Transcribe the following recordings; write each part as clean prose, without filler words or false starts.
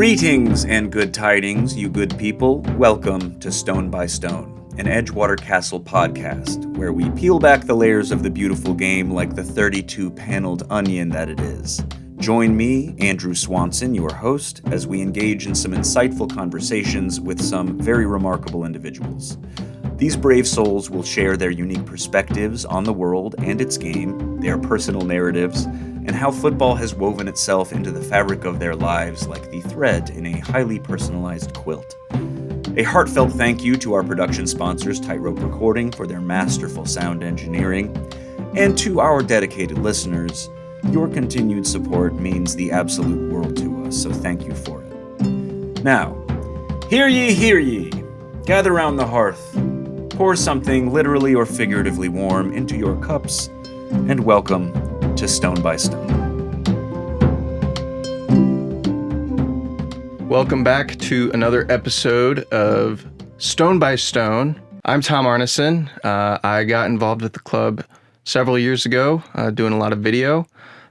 Greetings and good tidings, you good people. Welcome to Stone by Stone, an Edgewater Castle podcast, where we peel back the layers of the beautiful game like the 32-paneled onion that it is. Join me, Andrew Swanson, your host, as we engage in some insightful conversations with some very remarkable individuals. These brave souls will share their unique perspectives on the world and its game, their personal narratives, and how football has woven itself into the fabric of their lives like the thread in a highly personalized quilt. A heartfelt thank you to our production sponsors, Tightrope Recording, for their masterful sound engineering, and to our dedicated listeners. Your continued support means the absolute world to us, so thank you for it. Now, hear ye, gather round the hearth, pour something literally or figuratively warm into your cups, and welcome to Stone by Stone. Welcome back to another episode of Stone by Stone. I'm Tom Arneson. I got involved with the club several years ago, doing a lot of video.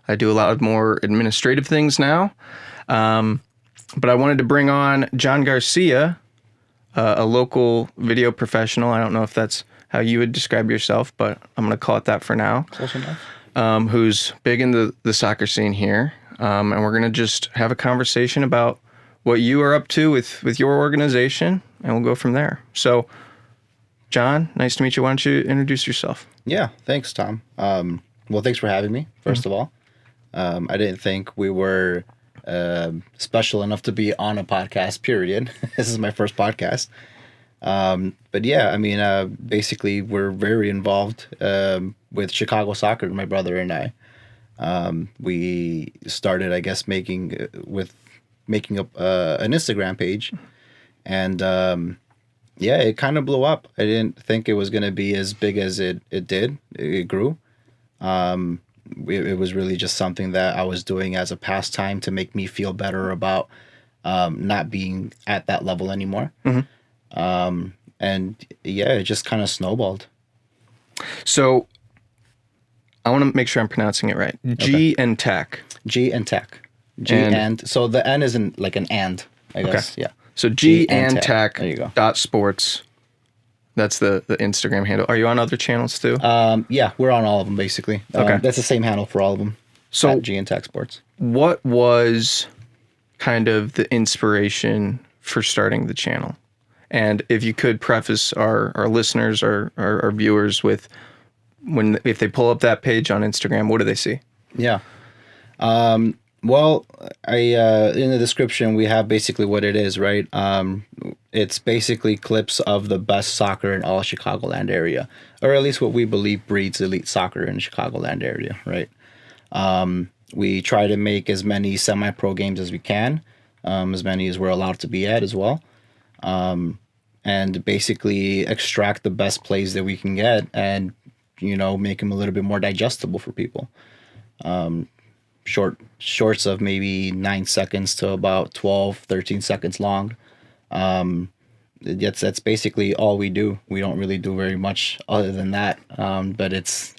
I do a lot of more administrative things now. But I wanted to bring on John Garcia, a local video professional. I don't know if that's how you would describe yourself, but I'm going to call it that for now. Close enough. Who's big in the soccer scene here. And we're going to just have a conversation about what you are up to with your organization, and we'll go from there. So, John, nice to meet you. Why don't you introduce yourself? Yeah, thanks, Tom. Well, thanks for having me, first of all. I didn't think we were special enough to be on a podcast, period. This is my first podcast. But yeah, I mean, basically, we're very involved with Chicago soccer, my brother and I. We started, I guess, making up an Instagram page, and yeah, it kind of blew up. I didn't think it was going to be as big as it did. It grew. It was really just something that I was doing as a pastime to make me feel better about not being at that level anymore. Mm-hmm. And yeah, it just kind of snowballed. So I want to make sure I'm pronouncing it right. G and TACC. G and TACC. And so the N isn't like an and, I guess. Okay. Yeah. So G and TACC. There you go. .sports. That's the Instagram handle. Are you on other channels too? Yeah, we're on all of them basically. Okay. That's the same handle for all of them. So G and TACC Sports. What was kind of the inspiration for starting the channel? And if you could preface our listeners, our viewers with if they pull up that page on Instagram, what do they see? Yeah. Well, in the description, we have basically what it is, right? It's basically clips of the best soccer in all Chicagoland area, or at least what we believe breeds elite soccer in the Chicagoland area, right? We try to make as many semi-pro games as we can, as many as we're allowed to be at as well. And basically extract the best plays that we can get and, make them a little bit more digestible for people. Shorts of maybe 9 seconds to about 12, 13 seconds long. That's basically all we do. We don't really do very much other than that. But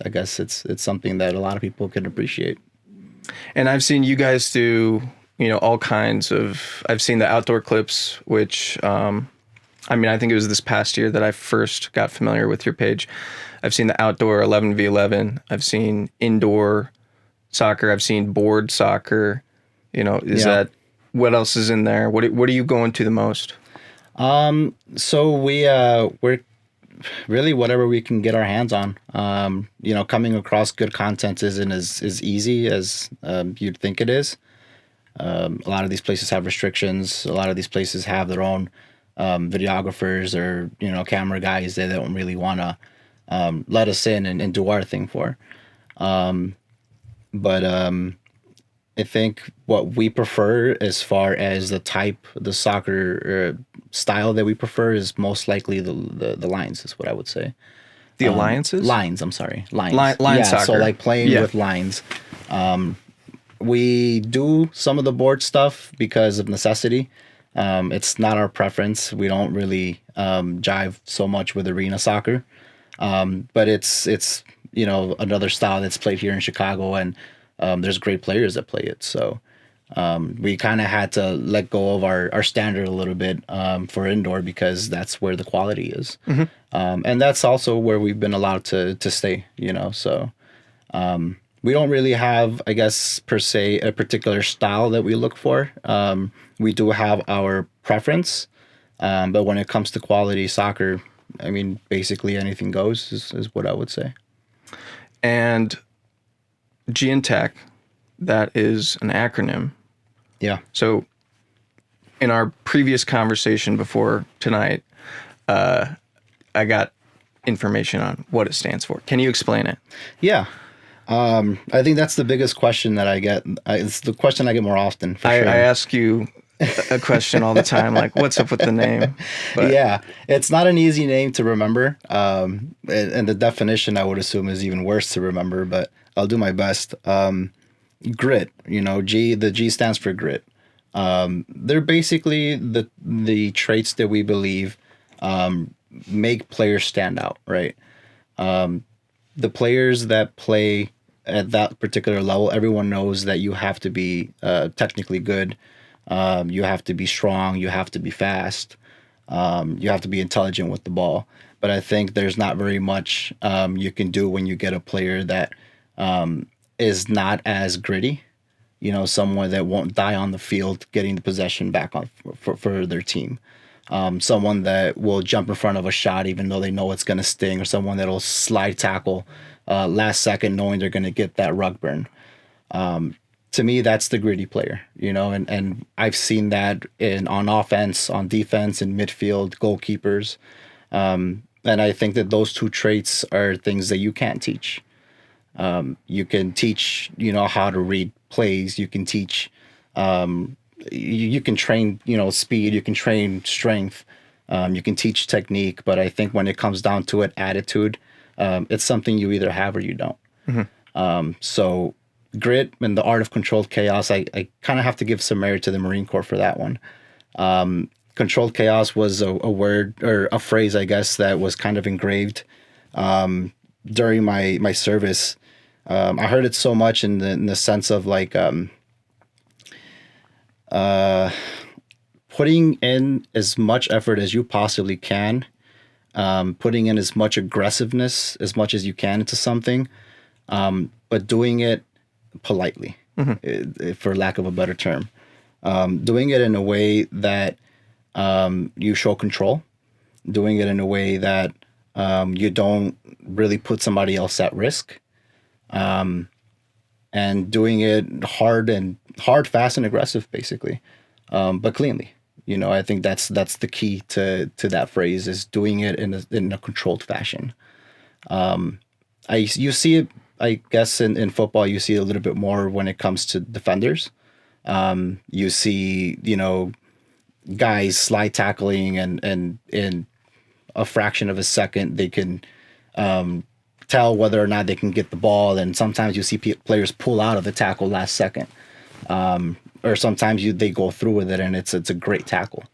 I guess it's something that a lot of people can appreciate. And I've seen you guys do, all kinds of, I've seen the outdoor clips, which, I think it was this past year that I first got familiar with your page. I've seen the outdoor 11v11. I've seen indoor soccer. I've seen board soccer. That, what else is in there? What are you going to the most? So we're really whatever we can get our hands on. Coming across good content isn't as easy as you'd think it is. A lot of these places have restrictions. A lot of these places have their own videographers or camera guys that don't really want to let us in and do our thing for. But I think what we prefer as far as the soccer style that we prefer is most likely the lines is what I would say. The alliances? Lines, I'm sorry. Lines. Line soccer. So like playing with lines. We do some of the board stuff because of necessity. It's not our preference. We don't really jive so much with arena soccer. But it's another style that's played here in Chicago, and there's great players that play it. So We kind of had to let go of our standard a little bit for indoor because that's where the quality is. And that's also where we've been allowed to stay, so we don't really have, I guess, per se, a particular style that we look for. We do have our preference, but when it comes to quality soccer, I mean, basically anything goes is what I would say. And G TACC, that is an acronym. Yeah. So in our previous conversation before tonight, I got information on what it stands for. Can you explain it? Yeah. I think that's the biggest question that I get. It's the question I get more often. For sure. I ask you a question all the time, like, what's up with the name? But yeah, it's not an easy name to remember. And the definition, I would assume, is even worse to remember, but I'll do my best. Grit, the G stands for grit. They're basically the traits that we believe make players stand out, right? The players that play at that particular level, everyone knows that you have to be technically good. You have to be strong. You have to be fast. You have to be intelligent with the ball. But I think there's not very much you can do when you get a player that is not as gritty. Someone that won't die on the field getting the possession back on for their team. Someone that will jump in front of a shot even though they know it's going to sting, or someone that will slide tackle last second knowing they're going to get that rug burn. To me, that's the gritty player, and I've seen that on offense, on defense, in midfield, goalkeepers. And I think that those two traits are things that you can't teach. You can teach, how to read plays. You can teach, you can train, speed. You can train strength. You can teach technique. But I think when it comes down to it, attitude, it's something you either have or you don't. So grit and the art of controlled chaos, I kind of have to give some merit to the Marine Corps for that one. Controlled chaos was a word or a phrase, I guess, that was kind of engraved during my service. I heard it so much in the sense of like putting in as much effort as you possibly can, putting in as much aggressiveness as much as you can into something, but doing it politely, for lack of a better term. Doing it in a way that you show control, doing it in a way that you don't really put somebody else at risk, and doing it hard, fast, and aggressive, basically, but cleanly. I think that's the key to that phrase, is doing it in a controlled fashion. You see it, I guess, in football. You see it a little bit more when it comes to defenders. You see, guys slide tackling, and in a fraction of a second they can tell whether or not they can get the ball. And sometimes you see players pull out of the tackle last second, or sometimes they go through with it and it's a great tackle.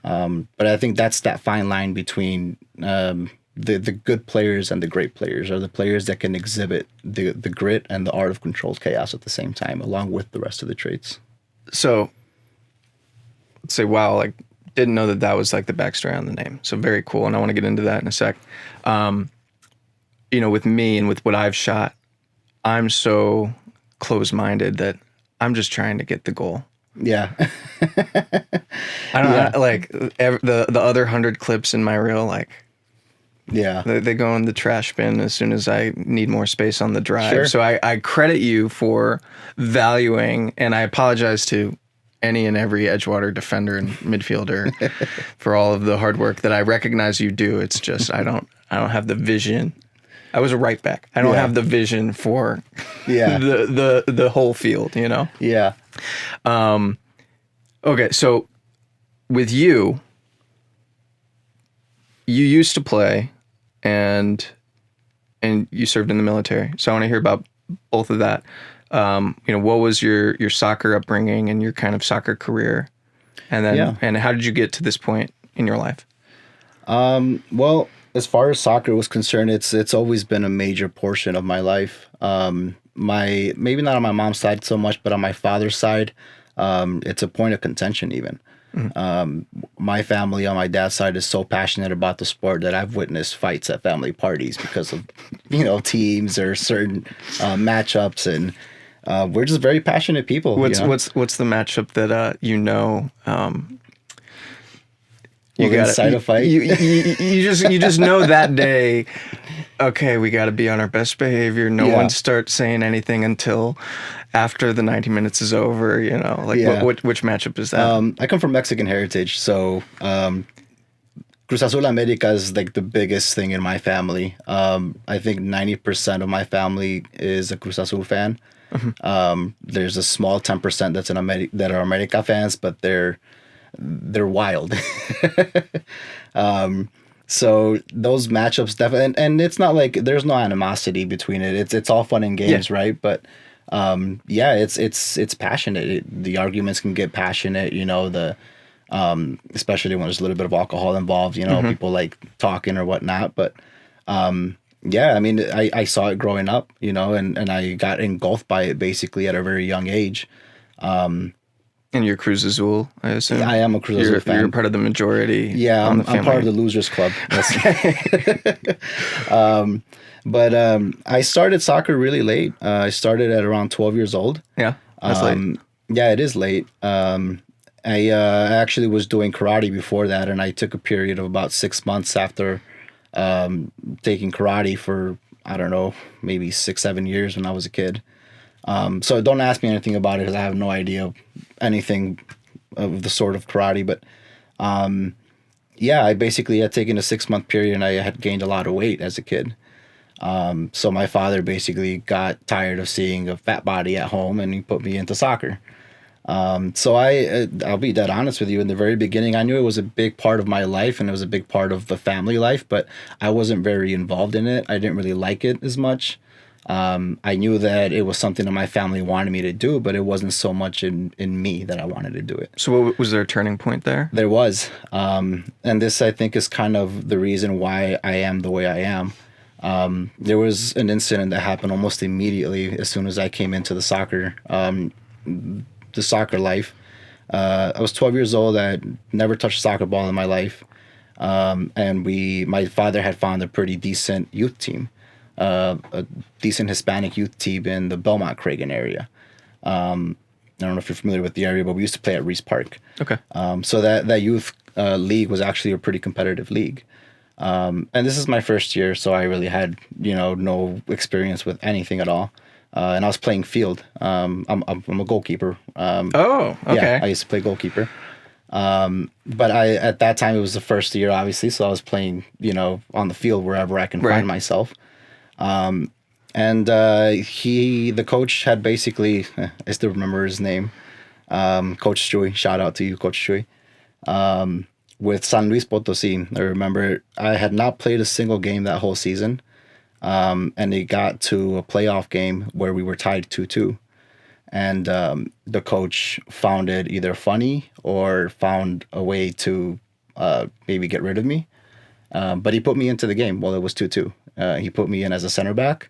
But I think that's that fine line between the good players and the great players, or the players that can exhibit the grit and the art of controlled chaos at the same time, along with the rest of the traits. So let's say, wow, like, didn't know that was like the backstory on the name. So very cool. And I want to get into that in a sec. With me and with what I've shot, I'm so close-minded that I'm just trying to get the goal. Yeah. I don't like the other 100 clips in my reel, like, yeah, they go in the trash bin as soon as I need more space on the drive. Sure. So I credit you for valuing, and I apologize to any and every Edgewater defender and midfielder for all of the hard work that I recognize you do. It's just I don't have the vision. I was a right back. I don't have the vision for the whole field, Yeah. Okay, so with you used to play and you served in the military. So I want to hear about both of that. What was your soccer upbringing and your kind of soccer career? And then and how did you get to this point in your life? Well, as far as soccer was concerned, it's always been a major portion of my life. maybe not on my mom's side so much, but on my father's side, it's a point of contention even. My family on my dad's side is so passionate about the sport that I've witnessed fights at family parties because of, teams or certain matchups, and we're just very passionate people. What's the matchup that you got incite a fight? You just know that day. Okay, we got to be on our best behavior. No one starts saying anything until after the 90 minutes is over. Which matchup is that? I come from Mexican heritage, so Cruz Azul America is like the biggest thing in my family. I think 90% of my family is a Cruz Azul fan. There's a small 10% that are America fans, but they're wild. So those matchups definitely, and it's not like there's no animosity between it. It's all fun and games, right? But it's passionate. The arguments can get passionate. Especially when there's a little bit of alcohol involved. People like talking or whatnot. But I saw it growing up. And I got engulfed by it basically at a very young age. And you're Cruz Azul, I assume? I am a Cruz Azul fan. You're part of the majority. Yeah, I'm part of the losers club. But I started soccer really late. I started at around 12 years old. Yeah, that's late. Yeah, it is late. I actually was doing karate before that, and I took a period of about 6 months after taking karate for, I don't know, maybe 6-7 years when I was a kid. So don't ask me anything about it because I have no idea anything of the sort of karate. But I basically had taken a 6-month period and I had gained a lot of weight as a kid. So my father basically got tired of seeing a fat body at home and he put me into soccer. So I'll be dead honest with you. In the very beginning, I knew it was a big part of my life and it was a big part of the family life, but I wasn't very involved in it. I didn't really like it as much. I knew that it was something that my family wanted me to do, but it wasn't so much in me that I wanted to do it. So was there a turning point there? There was. And this, I think, is kind of the reason why I am the way I am. There was an incident that happened almost immediately as soon as I came into the soccer life. I was 12 years old. I had never touched a soccer ball in my life. And my father had found a pretty decent youth team. A decent Hispanic youth team in the Belmont-Cragen area. I don't know if you're familiar with the area, but we used to play at Reese Park. Okay. So that youth league was actually a pretty competitive league. And this is my first year, so I really had no experience with anything at all. And I was playing field. I'm a goalkeeper. Okay. Yeah, I used to play goalkeeper. But at that time it was the first year, obviously, so I was playing on the field wherever I can find myself. The coach had basically, I still remember his name, Coach Chuy. Shout out to you, Coach Chuy. With San Luis Potosí, I remember I had not played a single game that whole season. And it got to a playoff game where we were tied 2-2. And the coach found it either funny or found a way to maybe get rid of me. But he put me into the game while it was 2-2. He put me in as a center back,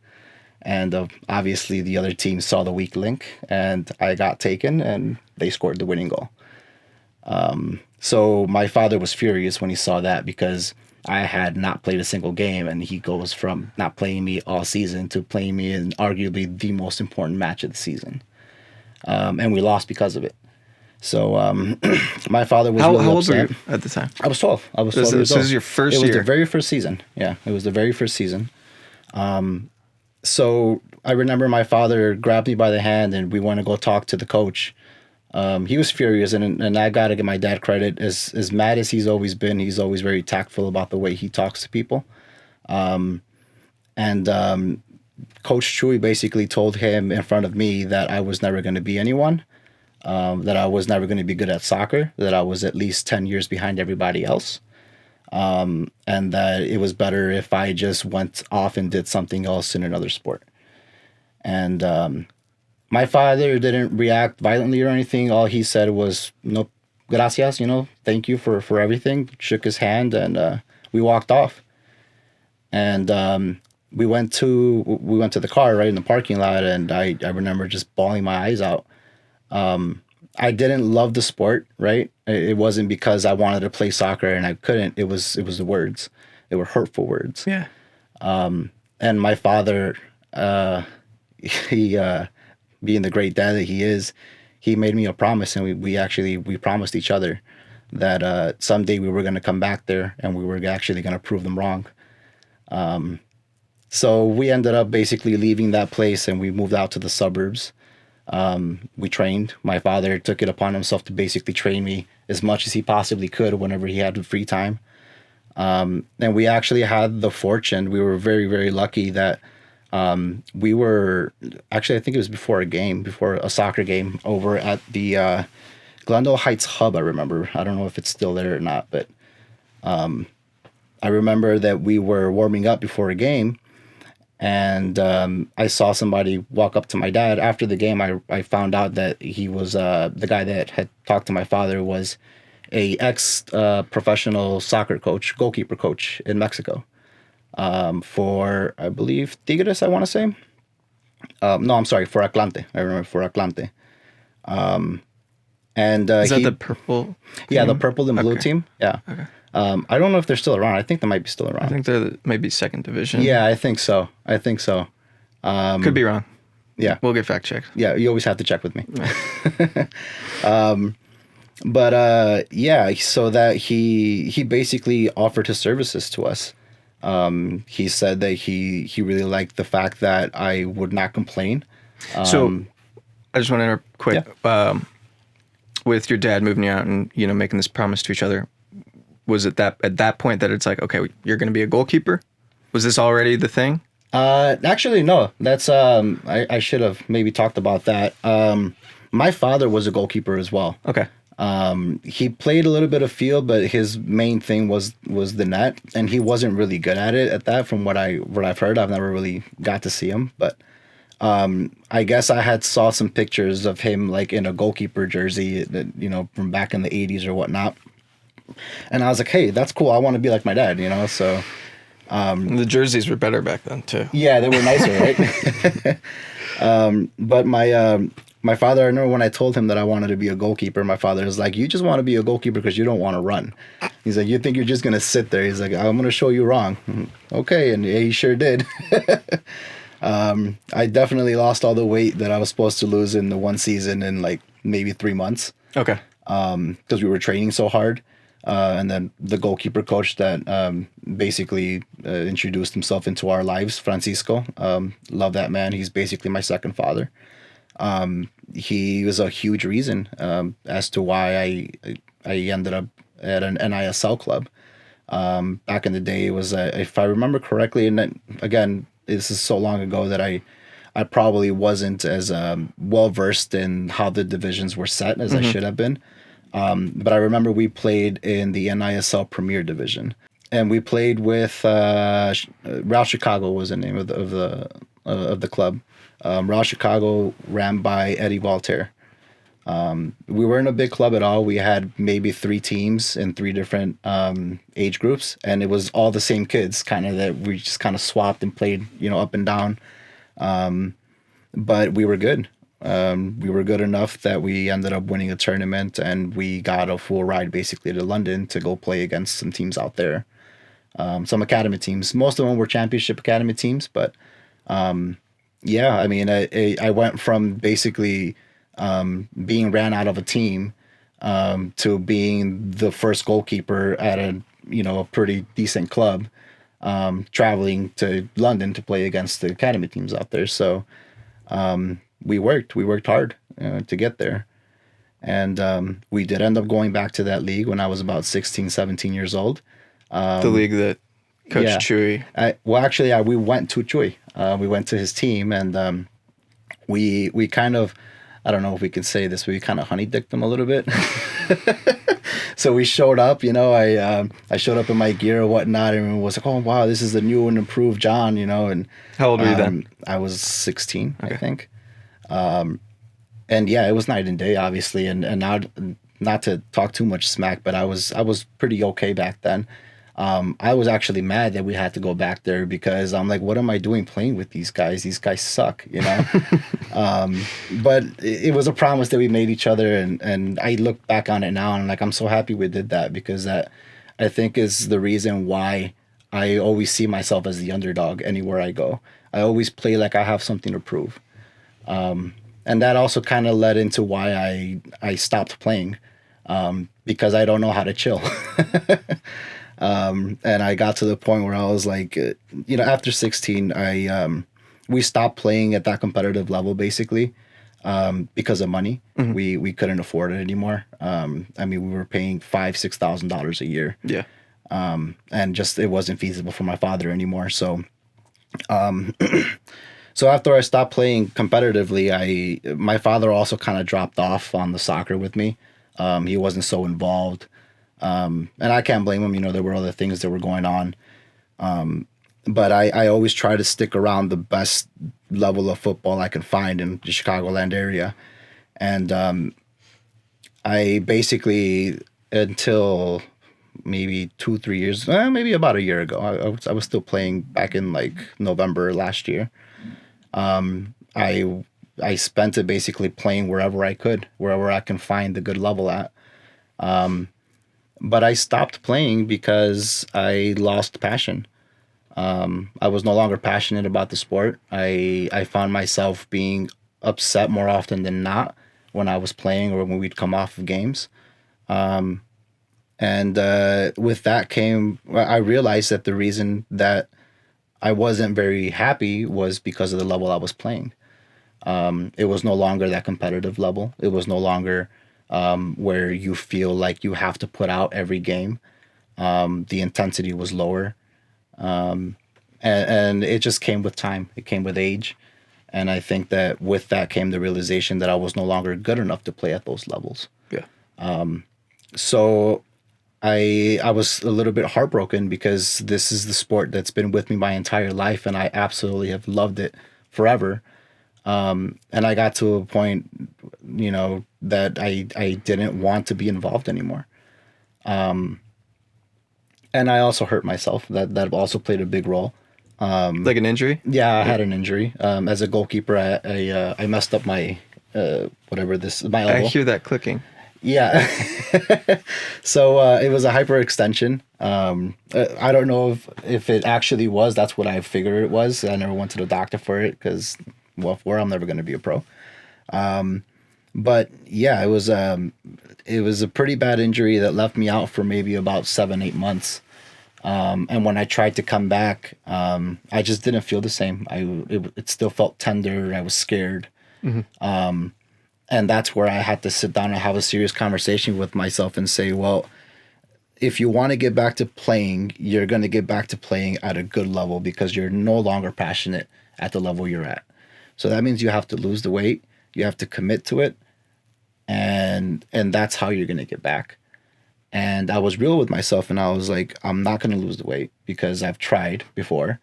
and obviously the other team saw the weak link, and I got taken, and they scored the winning goal. So my father was furious when he saw that because I had not played a single game, and he goes from not playing me all season to playing me in arguably the most important match of the season. And we lost because of it. So my father was really upset. How old were you at the time? I was 12. I was 12 years old. This is your first year? It was the very first season. Yeah, it was the very first season. So I remember my father grabbed me by the hand and we went to go talk to the coach. He was furious, and I got to give my dad credit. As mad as he's always been, he's always very tactful about the way he talks to people. Coach Chuy basically told him in front of me that I was never going to be anyone. That I was never going to be good at soccer, that I was at least 10 years behind everybody else, and that it was better if I just went off and did something else in another sport. And my father didn't react violently or anything. All he said was, no, gracias, thank you for everything, shook his hand, and we walked off. And we went to the car right in the parking lot, and I remember just bawling my eyes out. I didn't love the sport, right? It wasn't because I wanted to play soccer and I couldn't. It was the words. They were hurtful words. Yeah. And my father, he being the great dad that he is, he made me a promise, and we promised each other that someday we were going to come back there and we were actually going to prove them wrong. So we ended up basically leaving that place and we moved out to the suburbs. We trained. My father took it upon himself to basically train me as much as he possibly could whenever he had free time. And we actually had the fortune. We were very, very lucky that we were actually, I think it was before a soccer game over at the Glendale Heights Hub. I remember. I don't know if it's still there or not, but I remember that we were warming up before a game. And I saw somebody walk up to my dad after the game. I found out that he was the guy that had talked to my father was a professional soccer coach, goalkeeper coach in Mexico, for I believe Tigres. I want to say, no, I'm sorry, for Atlante. I remember for Atlante. And is that the purple? Yeah, team? the purple and blue team. Yeah. Okay. I don't know if they're still around. I think they might be still around. I think they're maybe second division. Yeah, I think so. Could be wrong. Yeah. We'll get fact checked. Yeah, you always have to check with me. Yeah, so that he basically offered his services to us. He said that he really liked the fact that I would not complain. So I just want to interrupt quick. Yeah. With your dad moving you out and making this promise to each other, was it that at that point that it's like, okay, you're going to be a goalkeeper? Was this already the thing? Actually, no. That's I should have maybe talked about that. My father was a goalkeeper as well. Okay. He played a little bit of field, but his main thing was the net, and he wasn't really good at it at that. From what I've heard, I've never really got to see him, but I guess I had saw some pictures of him like in a goalkeeper jersey, from back in the 80s or whatnot. And I was like, hey, that's cool. I want to be like my dad, so. The jerseys were better back then too. Yeah, they were nicer, right? But my father, I remember when I told him that I wanted to be a goalkeeper, my father was like, you just want to be a goalkeeper because you don't want to run. He's like, you think you're just going to sit there. He's like, I'm going to show you wrong. Okay, and he sure did. I definitely lost all the weight that I was supposed to lose in the one season in like maybe 3 months. Okay. Because we were training so hard. And then the goalkeeper coach that basically introduced himself into our lives, Francisco. Love that man. He's basically my second father. He was a huge reason as to why I ended up at an NISL club. Back in the day, it was, if I remember correctly, and then, again, this is so long ago that I probably wasn't as well versed in how the divisions were set as I should have been. But I remember we played in the NISL Premier Division, and we played with Real Chicago was the name of the club. Real Chicago, ran by Edgewater. We weren't a big club at all. We had maybe 3 teams in 3 different age groups, and it was all the same kids, kind of that we just kind of swapped and played, up and down. But we were good. We were good enough that we ended up winning a tournament, and we got a full ride basically to London to go play against some teams out there. Some academy teams. Most of them were championship academy teams, but yeah, I mean, I went from basically being ran out of a team to being the first goalkeeper at a pretty decent club, traveling to London to play against the academy teams out there. So we worked hard to get there. And we did end up going back to that league when I was about 16, 17 years old. The league that Coach Chewy. We went to Chewy. We went to his team, and we kind of, I don't know if we can say this, but we kind of honey-dicked him a little bit. So we showed up, I showed up in my gear or whatnot, and was like, oh, wow, this is the new and improved John, and how old were you then? I was 16, okay. I think. And yeah, it was night and day, obviously, and not to talk too much smack, but I was pretty okay back then. I was actually mad that we had to go back there because I'm like, what am I doing playing with these guys? These guys suck, you know? But it was a promise that we made each other. And I look back on it now and like, I'm so happy we did that because that I think is the reason why I always see myself as the underdog anywhere I go. I always play like I have something to prove. And that also kind of led into why I stopped playing because I don't know how to chill. And I got to the point where I was like, after 16, we stopped playing at that competitive level basically because of money. Mm-hmm. We couldn't afford it anymore. We were paying $5,000-$6,000 a year. Yeah. And just it wasn't feasible for my father anymore. So, so after I stopped playing competitively, my father also kind of dropped off on the soccer with me. He wasn't so involved. And I can't blame him. There were other things that were going on. But I always try to stick around the best level of football I can find in the Chicagoland area. And I basically, until maybe 2-3 years, maybe about a year ago, I was still playing back in like November last year. I spent it basically playing wherever I could, wherever I can find the good level at. But I stopped playing because I lost passion. I was no longer passionate about the sport. I found myself being upset more often than not when I was playing or when we'd come off of games. And with that came, I realized that the reason that I wasn't very happy was because of the level I was playing. It was no longer that competitive level. It was no longer where you feel like you have to put out every game. The intensity was lower. And it just came with time. It came with age. And I think that with that came the realization that I was no longer good enough to play at those levels. Yeah. So I was a little bit heartbroken because this is the sport that's been with me my entire life, and I absolutely have loved it forever. And I got to a point, that I didn't want to be involved anymore. And I also hurt myself. That also played a big role. Like an injury? Yeah, I had an injury. As a goalkeeper, I messed up my my elbow. I hear that clicking. Yeah. So it was a hyperextension. I don't know if it actually was. That's what I figured it was. I never went to the doctor for it because, well, I'm never going to be a pro. But yeah, it was a pretty bad injury that left me out for maybe about 7-8 months. And when I tried to come back, I just didn't feel the same. It still felt tender. I was scared. Mm-hmm. And that's where I had to sit down and have a serious conversation with myself and say, well, if you want to get back to playing, you're going to get back to playing at a good level because you're no longer passionate at the level you're at. So that means you have to lose the weight. You have to commit to it. And that's how you're going to get back. And I was real with myself and I was like, I'm not going to lose the weight because I've tried before.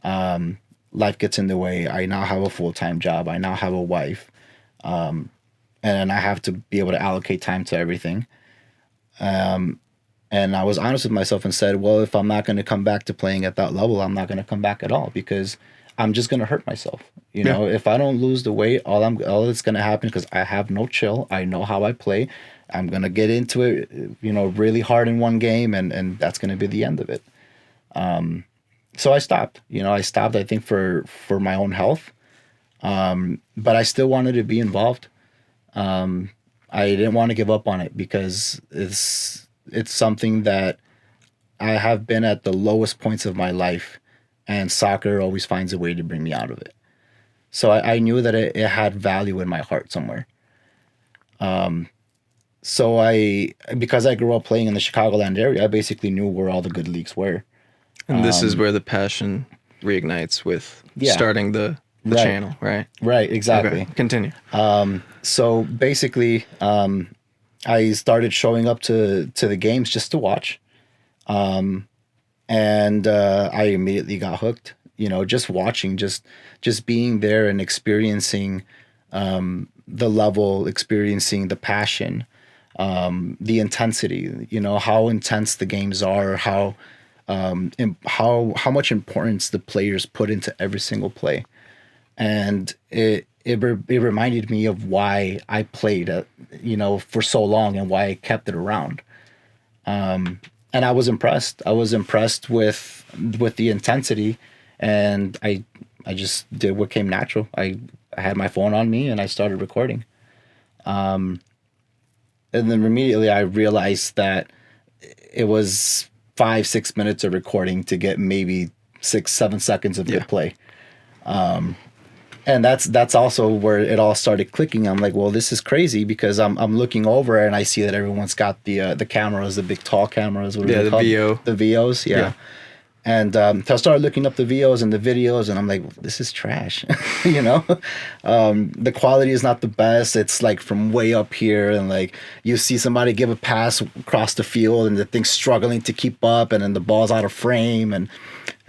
Life gets in the way. I now have a full-time job. I now have a wife. And I have to be able to allocate time to everything. And I was honest with myself and said, well, if I'm not going to come back to playing at that level, I'm not going to come back at all because I'm just going to hurt myself. If I don't lose the weight, all that's going to happen because I have no chill. I know how I play. I'm going to get into it, really hard in one game and that's going to be the end of it. So I stopped, I think for my own health. But I still wanted to be involved. I didn't want to give up on it because it's something that I have been at the lowest points of my life and soccer always finds a way to bring me out of it. So I knew that it had value in my heart somewhere. So because I grew up playing in the Chicagoland area, I basically knew where all the good leagues were. And this is where the passion reignites with starting the right. channel, right? Right, exactly. Okay, continue. So basically, I started showing up to the games just to watch. And I immediately got hooked, just watching, just being there and experiencing the level, experiencing the passion, the intensity, how intense the games are, how and how much importance the players put into every single play. And it reminded me of why I played, for so long and why I kept it around. And I was impressed. I was impressed with the intensity, and I just did what came natural. I had my phone on me and I started recording. And then immediately I realized that it was 5-6 minutes of recording to get maybe 6-7 seconds of good play. And that's also where it all started clicking. I'm like, well, this is crazy, because I'm looking over and I see that everyone's got the cameras, the big tall cameras. What are they called? VO. The VOs, yeah. And so I started looking up the VOs and the videos, and I'm like, this is trash, The quality is not the best. It's like from way up here, and like you see somebody give a pass across the field, and the thing's struggling to keep up, and then the ball's out of frame, and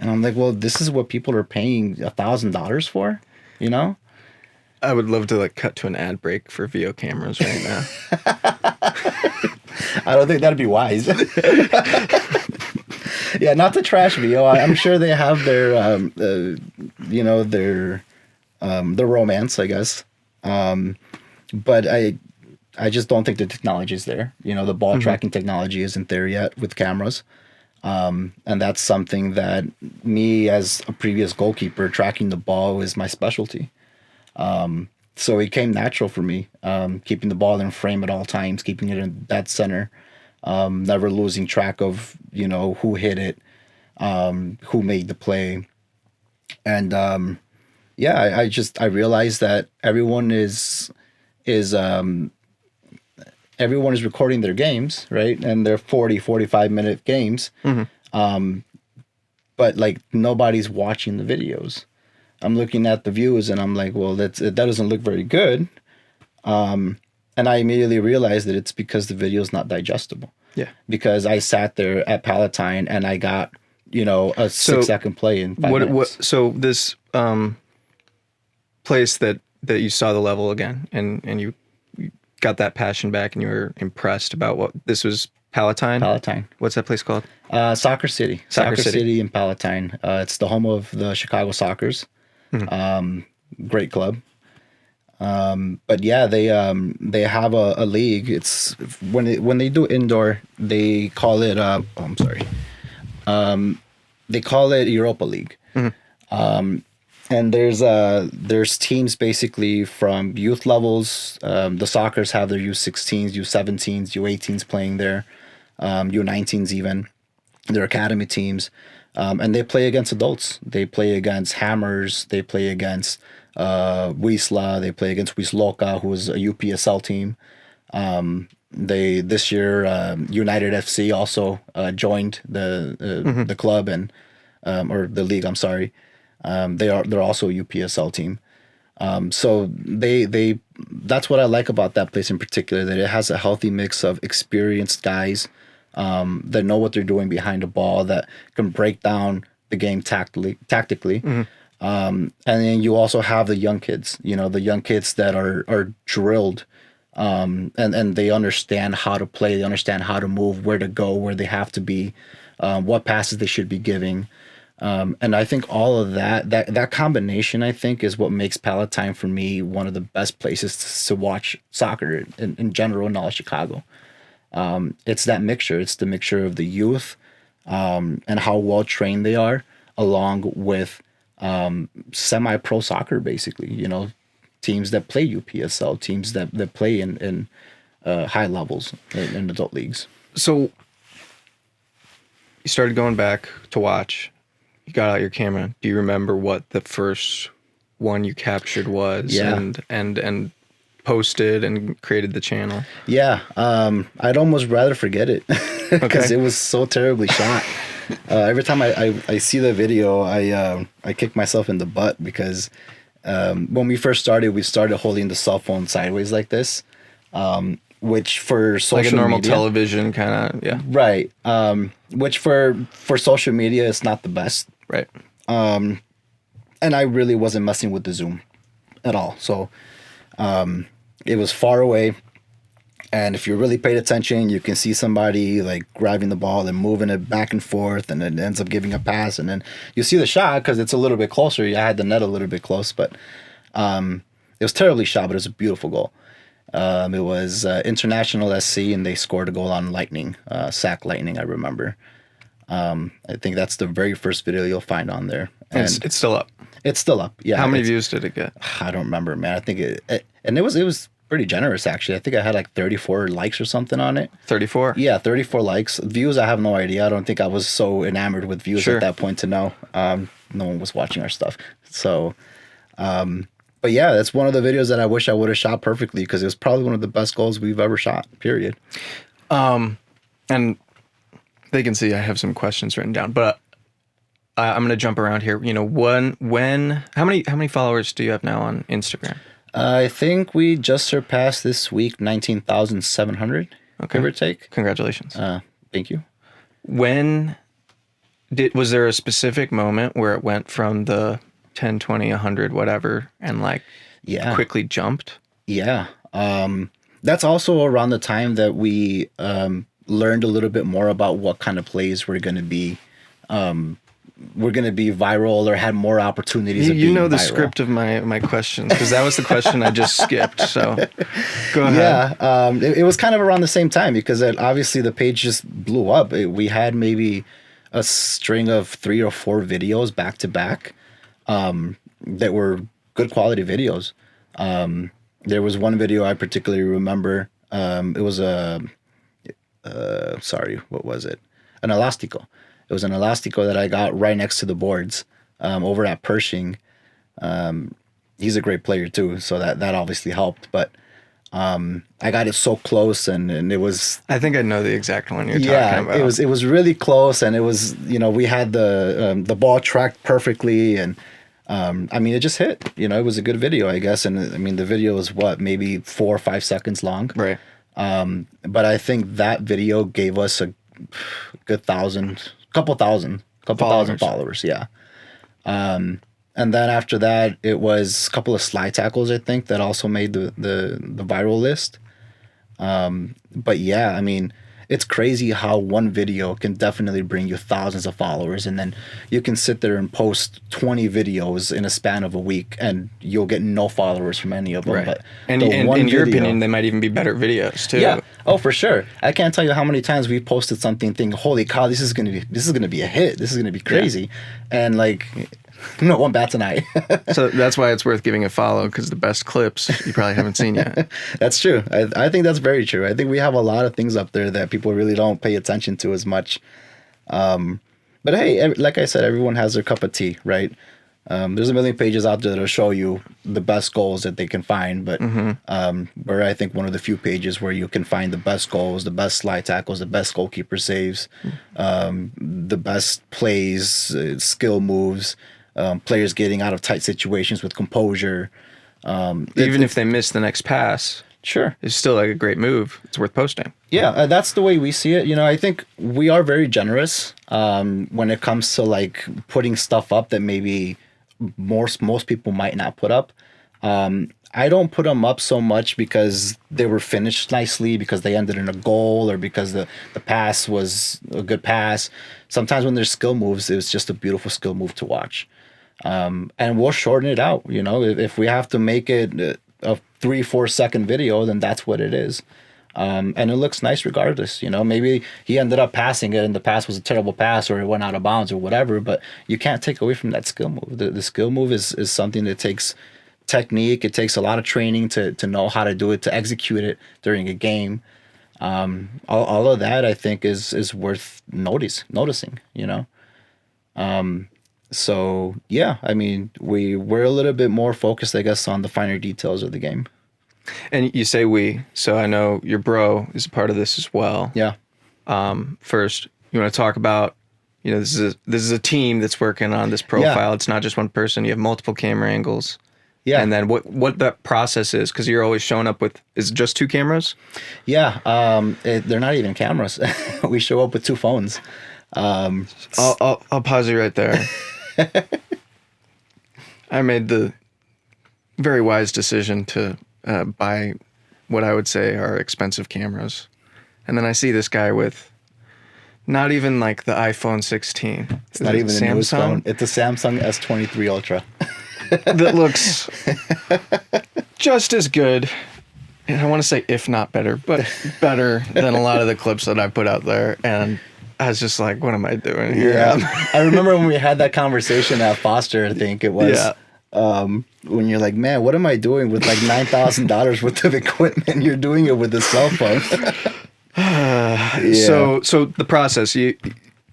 I'm like, well, this is what people are paying $1,000 for, I would love to like cut to an ad break for VO cameras right now. I don't think that'd be wise. Yeah, not to trash VO. I'm sure they have their, their romance, I guess. But I just don't think the technology is there. The ball tracking technology isn't there yet with cameras. And that's something that me, as a previous goalkeeper, tracking the ball is my specialty. So it came natural for me, keeping the ball in frame at all times, keeping it in that center. Never losing track of, who hit it, who made the play. And, I realized that everyone is recording their games, right? And they're 45 minute games. But like nobody's watching the videos. I'm looking at the views and I'm like, well, that doesn't look very good. And I immediately realized that it's because the video is not digestible. Yeah. Because I sat there at Palatine and I got, a 6-second play in 5 minutes. So this place that you saw the level again, and you got that passion back, and you were impressed about what this was. Palatine? Palatine. What's that place called? Soccer City. Soccer City in Palatine. It's the home of the Chicago Sockers. Great club. But yeah, they have a league. It's when they do indoor, they call it they call it Europa League. And there's teams basically from youth levels. The Sockers have their U16s, U17s, U18s playing there, U19s even. Their academy teams, and they play against adults. They play against Hammers. They play against Wisla. They play against Wisloka, who is a UPSL team. They this year United FC also joined the club and or the league. I'm sorry. They're also a UPSL team. So they that's what I like about that place in particular, that it has a healthy mix of experienced guys that know what they're doing behind the ball, that can break down the game tactically. And then you also have the young kids, the young kids that are drilled, and they understand how to play, they understand how to move, where to go, where they have to be, what passes they should be giving. And I think all of that combination, I think, is what makes Palatine for me one of the best places to watch soccer in general in all of Chicago. It's that mixture. It's the mixture of the youth and how well trained they are, along with semi-pro soccer, basically. Teams that play UPSL, teams that play in high levels in adult leagues. So you started going back to watch. You got out your camera. Do you remember what the first one you captured was? Yeah. And posted and created the channel? Yeah. I'd almost rather forget it because it was so terribly shot. Every time I see the video, I kick myself in the butt because when we first started, we started holding the cell phone sideways like this, which for social media, like a normal television kind of, yeah. Right. Which for social media is not the best. Right. And I really wasn't messing with the zoom at all. So it was far away. And if you really paid attention, you can see somebody like grabbing the ball and moving it back and forth, and it ends up giving a pass. And then you see the shot because it's a little bit closer. I had the net a little bit close, but it was terribly shot, but it was a beautiful goal. It was International SC, and they scored a goal on Lightning, SAC Lightning, I remember. I think that's the very first video you'll find on there. And it's still up. It's still up, yeah. How many views did it get? I don't remember, man. I think it was pretty generous, actually. I think I had like 34 likes or something on it. 34? Yeah, 34 likes. Views, I have no idea. I don't think I was so enamored with views at that point to know. No one was watching our stuff. So, but yeah, that's one of the videos that I wish I would have shot perfectly, because it was probably one of the best goals we've ever shot, period. And they can see I have some questions written down, but I'm going to jump around here. You know, how many followers do you have now on Instagram? I think we just surpassed this week 19,700, give or take. Congratulations. Thank you. Was there a specific moment where it went from the 10, 20, 100, whatever, and quickly jumped? Yeah. That's also around the time that we learned a little bit more about what kind of plays were going to be viral, or had more opportunities of being You know the viral. script of my questions, because that was the question I just skipped. So go ahead. Yeah, it was kind of around the same time, because obviously the page just blew up. We had maybe a string of 3 or 4 videos back to back that were good quality videos. There was one video I particularly remember. It was what was it? An elastico. It was an elastico that I got right next to the boards over at Pershing. He's a great player too, so that obviously helped. But I got it so close, and it was. I think I know the exact one you're talking about. It was really close, and it was, we had the ball tracked perfectly, and it just hit. It was a good video, I guess, and the video was maybe 4 or 5 seconds long, right? But I think that video gave us a good couple thousand followers, yeah. And then after that, it was a couple of slide tackles, I think, that also made the viral list. But yeah, it's crazy how one video can definitely bring you thousands of followers, and then you can sit there and post 20 videos in a span of a week, and you'll get no followers from any of them. Right. But and in your opinion, they might even be better videos too. Yeah. Oh, for sure. I can't tell you how many times we posted something thinking, "Holy cow, this is gonna be a hit. This is gonna be crazy," and no one bats an eye. So that's why it's worth giving a follow, because the best clips you probably haven't seen yet. That's true. I think that's very true. I think we have a lot of things up there that people really don't pay attention to as much. But hey, like I said, everyone has their cup of tea, right? There's a million pages out there that'll show you the best goals that they can find, but we're, I think, one of the few pages where you can find the best goals, the best slide tackles, the best goalkeeper saves, the best plays, skill moves, players getting out of tight situations with composure. Even if they miss the next pass, sure, it's still a great move. It's worth posting. Yeah, that's the way we see it. I think we are very generous when it comes to putting stuff up that maybe most people might not put up. I don't put them up so much because they were finished nicely, because they ended in a goal, or because the pass was a good pass. Sometimes when there's skill moves, it's just a beautiful skill move to watch. And we'll shorten it out. If we have to make it a 3-4 second video, then that's what it is. And it looks nice regardless. Maybe he ended up passing it and the pass was a terrible pass, or it went out of bounds, or whatever, but you can't take away from that skill move. The skill move is something that takes technique. It takes a lot of training to know how to do it, to execute it during a game. All of that, I think, is worth noticing. So yeah, we're a little bit more focused, I guess, on the finer details of the game. And you say we, so I know your bro is a part of this as well. Yeah. First, you want to talk about, this is a team that's working on this profile. Yeah. It's not just one person. You have multiple camera angles. Yeah. And then what that process is, because you're always showing up with, is it just 2 cameras? Yeah. They're not even cameras. We show up with 2 phones. I'll pause you right there. I made the very wise decision to buy what I would say are expensive cameras. And then I see this guy with not even like the iPhone 16. It's not even the newest phone. It's a Samsung S23 Ultra. That looks just as good. And I want to say if not better, but better than a lot of the clips that I put out there. And I was just like, what am I doing here? Yeah. I remember when we had that conversation at Foster, I think it was. Yeah. When you're like, man, what am I doing with like $9,000 worth of equipment? You're doing it with a cell phone. So the process, you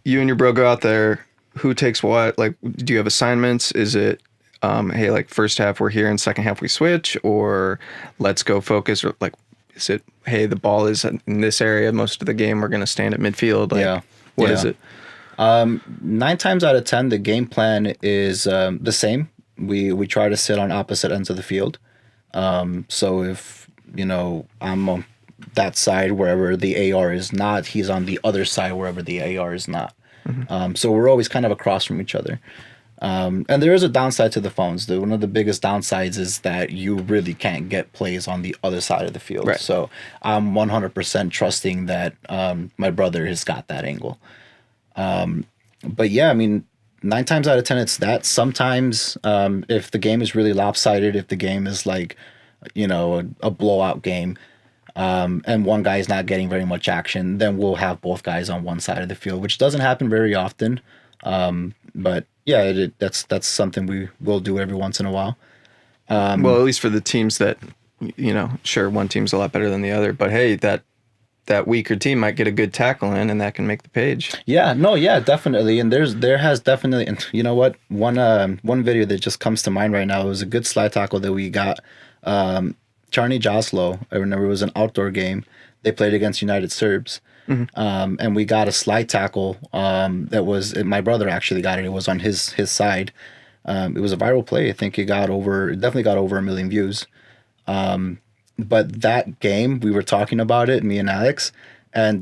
and your bro go out there. Who takes what? Like, do you have assignments? Is it, hey, like first half we're here and second half we switch, or let's go focus? Or like, is it, hey, the ball is in this area most of the game, we're going to stand at midfield? Like, what is it? 9 times out of 10, the game plan is the same. We try to sit on opposite ends of the field. So if, I'm on that side wherever the AR is not, he's on the other side wherever the AR is not. Mm-hmm. So we're always kind of across from each other. And there is a downside to the phones. One of the biggest downsides is that you really can't get plays on the other side of the field. Right. So I'm 100% trusting that my brother has got that angle. But yeah, I mean, 9 times out of 10, it's that. Sometimes if the game is really lopsided, if the game is like, a blowout game, and one guy is not getting very much action, then we'll have both guys on one side of the field, which doesn't happen very often. But yeah, that's something we will do every once in a while. Well, at least for the teams that, sure, one team's a lot better than the other, but hey, that weaker team might get a good tackle in, and that can make the page. Yeah, definitely. And there has definitely, and you know what? One video that just comes to mind right now was a good slide tackle that we got. Charney Joslo, I remember it was an outdoor game. They played against United Serbs. Mm-hmm. And we got a slide tackle that was, my brother actually got it. It was on his side. It was a viral play. I think it definitely got over 1 million views. But that game, we were talking about it, me and Alex, and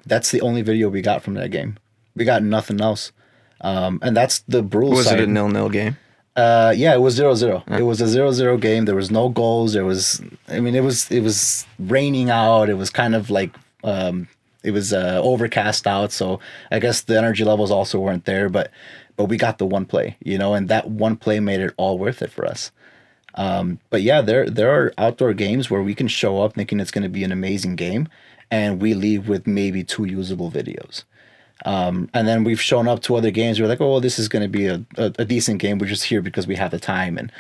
that's the only video we got from that game. We got nothing else. And that's the brutal side. Was it a 0-0 game? Yeah, it was 0-0. It was a 0-0 game. There was no goals. It was raining out. It was kind of like, it was overcast out. So I guess the energy levels also weren't there, but we got the one play, and that one play made it all worth it for us. But yeah, there are outdoor games where we can show up thinking it's going to be an amazing game, and we leave with maybe 2 usable videos. And then we've shown up to other games. We're like, oh, well, this is going to be a decent game. We're just here because we have the time.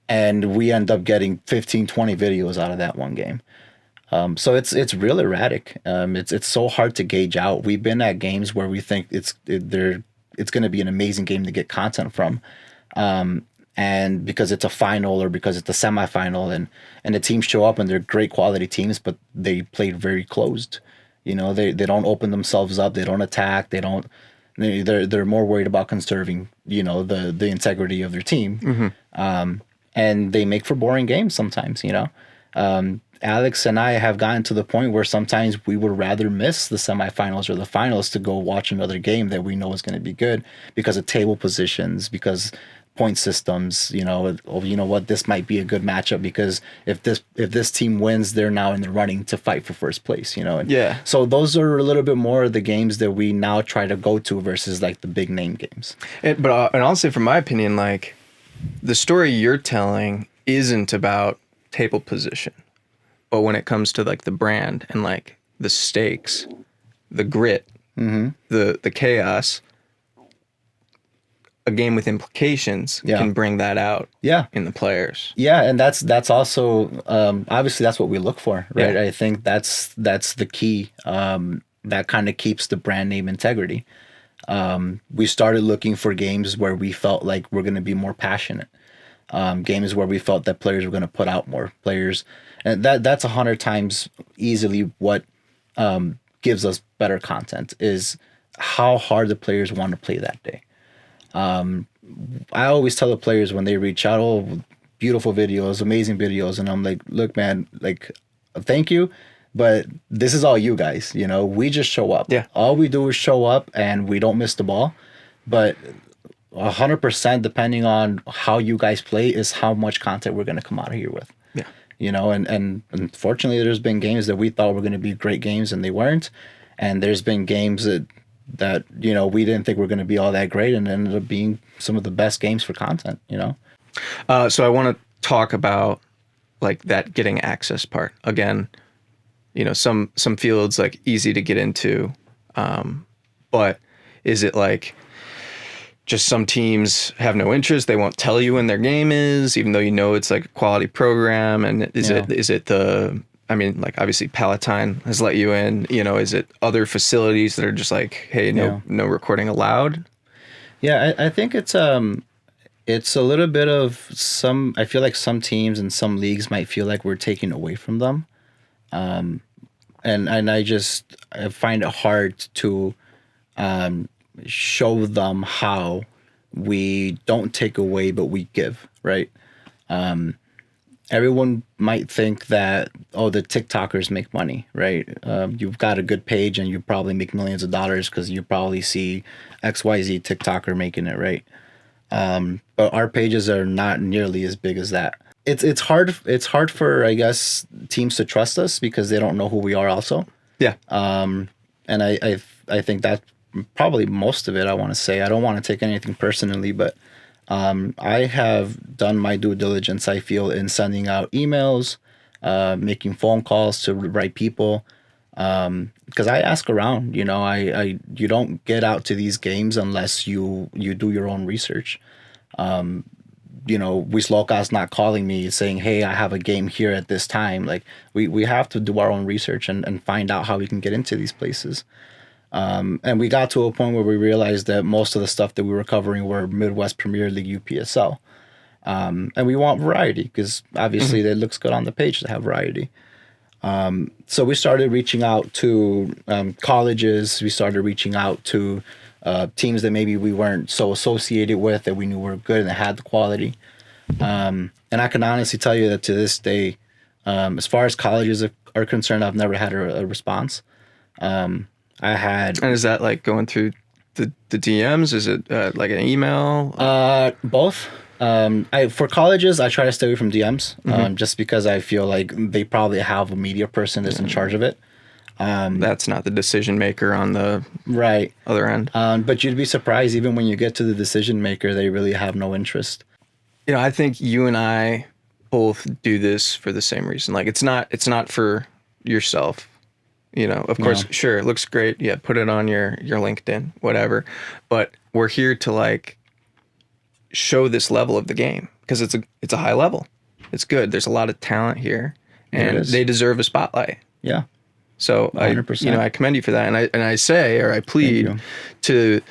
And we end up getting 15, 20 videos out of that one game. So it's real erratic. It's so hard to gauge out. We've been at games where we think it's going to be an amazing game to get content from. And because it's a final or because it's a semifinal and the teams show up and they're great quality teams, but they played very closed. They don't open themselves up. They don't attack. They're more worried about conserving, the integrity of their team. Mm-hmm. And they make for boring games sometimes, Alex and I have gotten to the point where sometimes we would rather miss the semifinals or the finals to go watch another game that we know is going to be good because of table positions, because point systems, what, this might be a good matchup because if this team wins, they're now in the running to fight for first place, Yeah. So those are a little bit more of the games that we now try to go to versus like the big name games. And honestly, from my opinion, like the story you're telling isn't about table position, but when it comes to like the brand and like the stakes, the grit, mm-hmm. the chaos, a game with implications can bring that out in the players. Yeah, and that's also obviously that's what we look for, right? Yeah. I think that's the key that kind of keeps the brand name integrity. We started looking for games where we felt like we're going to be more passionate, games where we felt that players were going to put out more players, and that's 100 times easily what gives us better content is how hard the players want to play that day. I always tell the players when they reach out, oh, beautiful videos, amazing videos. And I'm like, look, man, like, thank you. But this is all you guys, we just show up. Yeah. All we do is show up and we don't miss the ball. But 100%, depending on how you guys play, is how much content we're going to come out of here with. Yeah. and unfortunately there's been games that we thought were going to be great games and they weren't. And there's been games that we didn't think were going to be all that great and ended up being some of the best games for content. So I want to talk about like that getting access part again. Some fields like easy to get into, but is it like just some teams have no interest? They won't tell you when their game is, even though it's like a quality program. And is it like obviously Palatine has let you in, is it other facilities that are just like, hey, no recording allowed? Yeah, I think it's a little bit of I feel like some teams and some leagues might feel like we're taking away from them. And I find it hard to show them how we don't take away, but we give, right? Everyone might think that, the TikTokers make money, right? You've got a good page and you probably make millions of dollars because you probably see XYZ TikToker making it, right? But our pages are not nearly as big as that. It's hard for, I guess, teams to trust us because they don't know who we are also. Yeah. And I think that's probably most of it. I want to say I don't want to take anything personally, but I have done my due diligence, I feel, in sending out emails, making phone calls to the right people, because I ask around. You don't get out to these games unless you do your own research. Wisloka's not calling me saying, hey, I have a game here at this time. Like we have to do our own research and find out how we can get into these places. And we got to a point where we realized that most of the stuff that we were covering were Midwest Premier League, UPSL. And we want variety because obviously it looks good on the page to have variety. So we started reaching out to colleges. We started reaching out to teams that maybe we weren't so associated with, that we knew were good and that had the quality. And I can honestly tell you that to this day, as far as colleges are concerned, I've never had a response. And is that like going through the DMs? Is it like an email? Both. For colleges, I try to stay away from DMs, just because I feel like they probably have a media person that's in charge of it. That's not the decision maker on the other end. But you'd be surprised, even when you get to the decision maker, they really have no interest. I think you and I both do this for the same reason. Like it's not for yourself. Of course, sure, it looks great. Yeah, put it on your LinkedIn, whatever. But we're here to like show this level of the game because it's a high level. It's good. There's a lot of talent here, and they deserve a spotlight. Yeah. So 100%. I commend you for that, and I say, or I plead to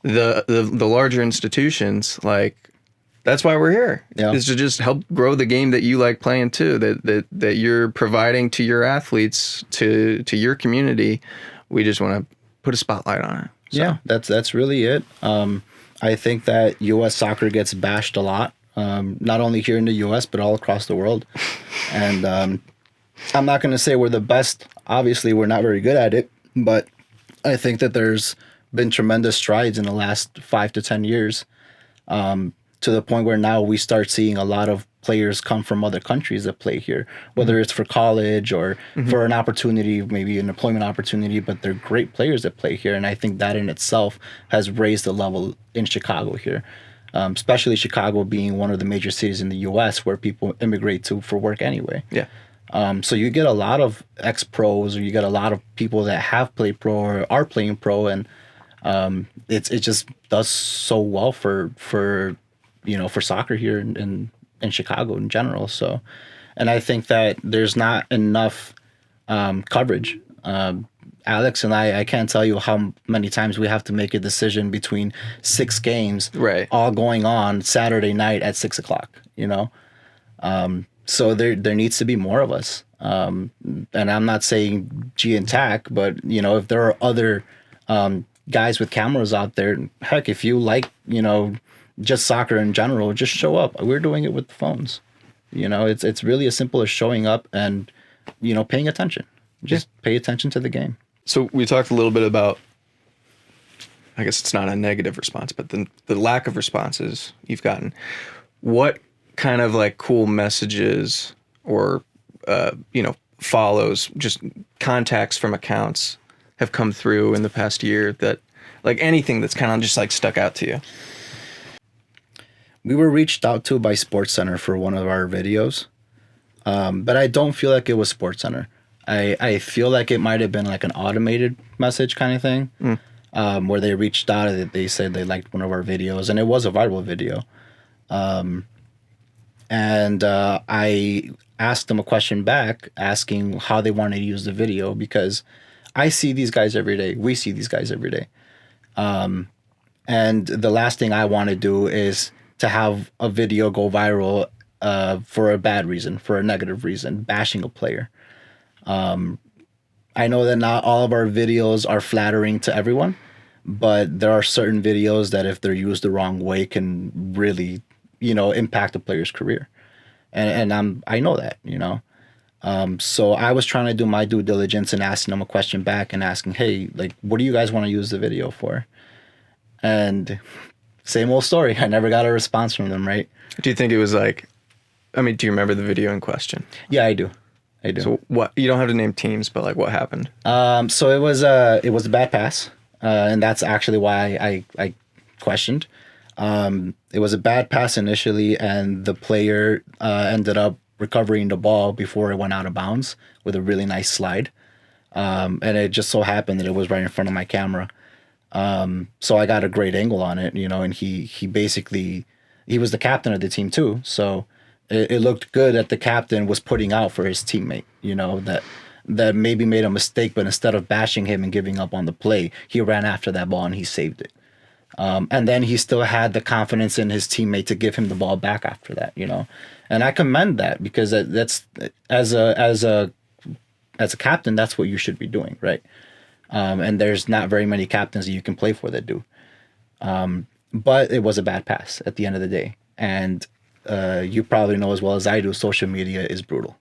the larger institutions, like that's why we're here. Yeah. Is to just help grow the game that you like playing too, that you're providing to your athletes, to your community. We just want to put a spotlight on it. So. Yeah, that's really it. I think that U.S. soccer gets bashed a lot, not only here in the U.S., but all across the world. And I'm not going to say we're the best. Obviously, we're not very good at it, but I think that there's been tremendous strides in the last 5 to 10 years, to the point where now we start seeing a lot of players come from other countries that play here, whether it's for college or for an opportunity, maybe an employment opportunity, but they're great players that play here. And I think that in itself has raised the level in Chicago here, especially Chicago being one of the major cities in the U.S. where people immigrate to for work anyway. Yeah. So you get a lot of ex-pros, or you get a lot of people that have played pro or are playing pro, and it just does so well for soccer here in Chicago in general. So, and I think that there's not enough coverage. Alex and I can't tell you how many times we have to make a decision between 6 games, all going on Saturday night at 6:00. So there needs to be more of us. And I'm not saying G and TACC, but if there are other guys with cameras out there, heck, if you like just soccer in general, just show up. We're doing it with the phones. It's really as simple as showing up and paying attention. Just pay attention to the game. So we talked a little bit about, I guess it's not a negative response, but the lack of responses you've gotten. What kind of like cool messages or follows, just contacts from accounts have come through in the past year that, like, anything that's kind of just like stuck out to you? We were reached out to by SportsCenter for one of our videos, but I don't feel like it was SportsCenter. I feel like it might have been like an automated message kind of thing, where they reached out and they said they liked one of our videos, and it was a viral video. And I asked them a question back asking how they wanted to use the video, because I see these guys every day. We see these guys every day. And the last thing I want to do is to have a video go viral for a bad reason, for a negative reason, bashing a player. I know that not all of our videos are flattering to everyone, but there are certain videos that if they're used the wrong way can really, impact a player's career. And I know that, so I was trying to do my due diligence and asking them a question back and asking, hey, like, what do you guys want to use the video for? And same old story. I never got a response from them, right? Do you think it was like, do you remember the video in question? Yeah, I do. So what, you don't have to name teams, but like what happened? So it was a bad pass. And that's actually why I questioned. It was a bad pass initially, and the player ended up recovering the ball before it went out of bounds with a really nice slide. And it just so happened that it was right in front of my camera. So I got a great angle on it, and he basically, he was the captain of the team too. So it looked good that the captain was putting out for his teammate, that maybe made a mistake, but instead of bashing him and giving up on the play, he ran after that ball and he saved it. And then he still had the confidence in his teammate to give him the ball back after that, and I commend that, because that's as a captain, that's what you should be doing, right? And there's not very many captains that you can play for that do. But it was a bad pass at the end of the day, and you probably know as well as I do, social media is brutal.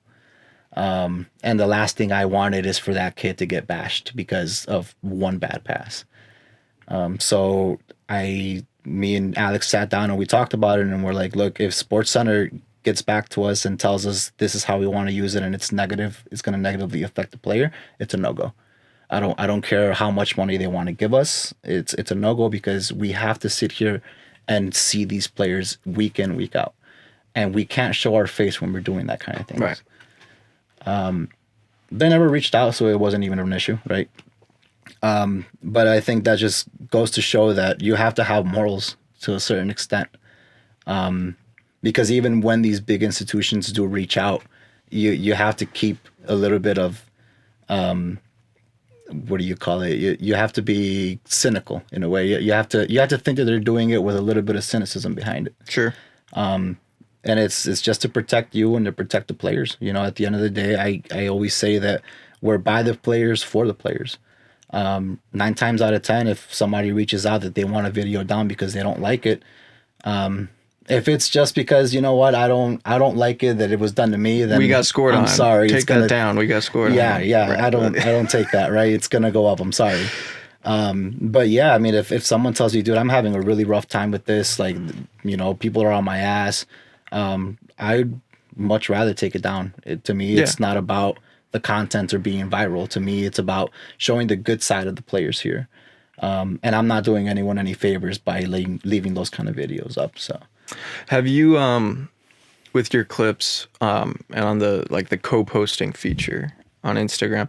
And the last thing I wanted is for that kid to get bashed because of one bad pass. So me and Alex sat down and we talked about it, and we're like, look, if SportsCenter gets back to us and tells us this is how we want to use it and it's going to negatively affect the player, it's a no-go. I don't care how much money they want to give us. It's a no-go, because we have to sit here and see these players week in, week out. And we can't show our face when we're doing that kind of thing. Right. They never reached out, so it wasn't even an issue, right? But I think that just goes to show that you have to have morals to a certain extent. Because even when these big institutions do reach out, you have to keep a little bit of, what do you call it? You have to be cynical in a way. You have to think that they're doing it with a little bit of cynicism behind it. Sure. And it's just to protect you and to protect the players. At the end of the day, I always say that we're by the players for the players. 9 times out of 10, if somebody reaches out that they want a video down because they don't like it, if it's just because, I don't like it, that it was done to me, then we got scored on. I'm sorry. Take that down. We got scored on. Yeah. Right. I don't take that, right? It's going to go up. I'm sorry. But yeah, I mean, if someone tells you, dude, I'm having a really rough time with this, like, people are on my ass, I'd much rather take it down. To me, it's not about the content or being viral. To me, it's about showing the good side of the players here. And I'm not doing anyone any favors by leaving those kind of videos up. So, have you, with your clips, and on the co-posting feature on Instagram,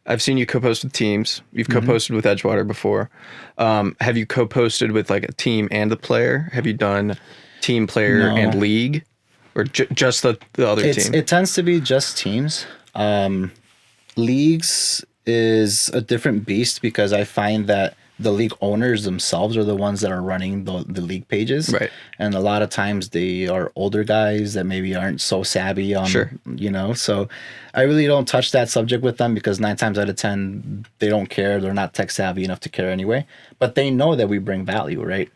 I've seen you co-post with teams. You've co-posted with Edgewater before. Have you co-posted with like a team and the player? Have you done team, player, and league, or just the other team? It tends to be just teams. Leagues is a different beast, because I find that the league owners themselves are the ones that are running the league pages. Right. And a lot of times they are older guys that maybe aren't so savvy on, so I really don't touch that subject with them, because 9 times out of 10, they don't care. They're not tech savvy enough to care anyway, but they know that we bring value, right?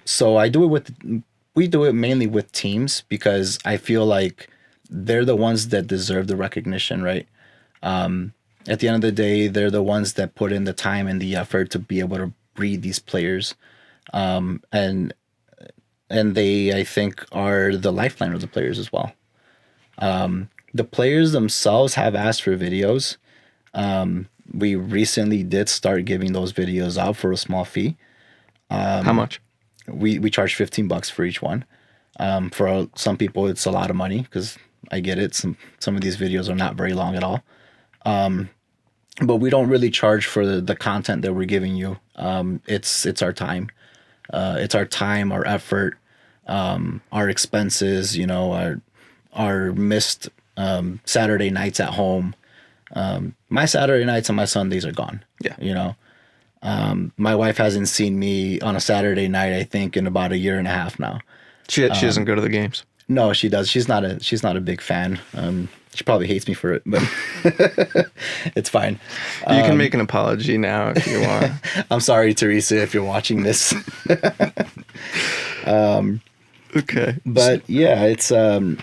So we do it mainly with teams, because I feel like they're the ones that deserve the recognition, right? At the end of the day, they're the ones that put in the time and the effort to be able to breed these players. And they, I think, are the lifeline of the players as well. the players themselves have asked for videos. We recently did start giving those videos out for a small fee. How much? We charge $15 for each one. For some people, it's a lot of money because I get it. Some of these videos are not very long at all. But we don't really charge for the content that we're giving you. It's our time. It's our time, our effort, our expenses. You know, our missed Saturday nights at home. My Saturday nights and my Sundays are gone. Yeah. You know, my wife hasn't seen me on a Saturday night, I think, in about 1.5 years now. She doesn't go to the games. No, she does. She's not a big fan. She probably hates me for it, but it's fine. You can make an apology now if you want. I'm sorry, Teresa, if you're watching this. Okay. But yeah, it's a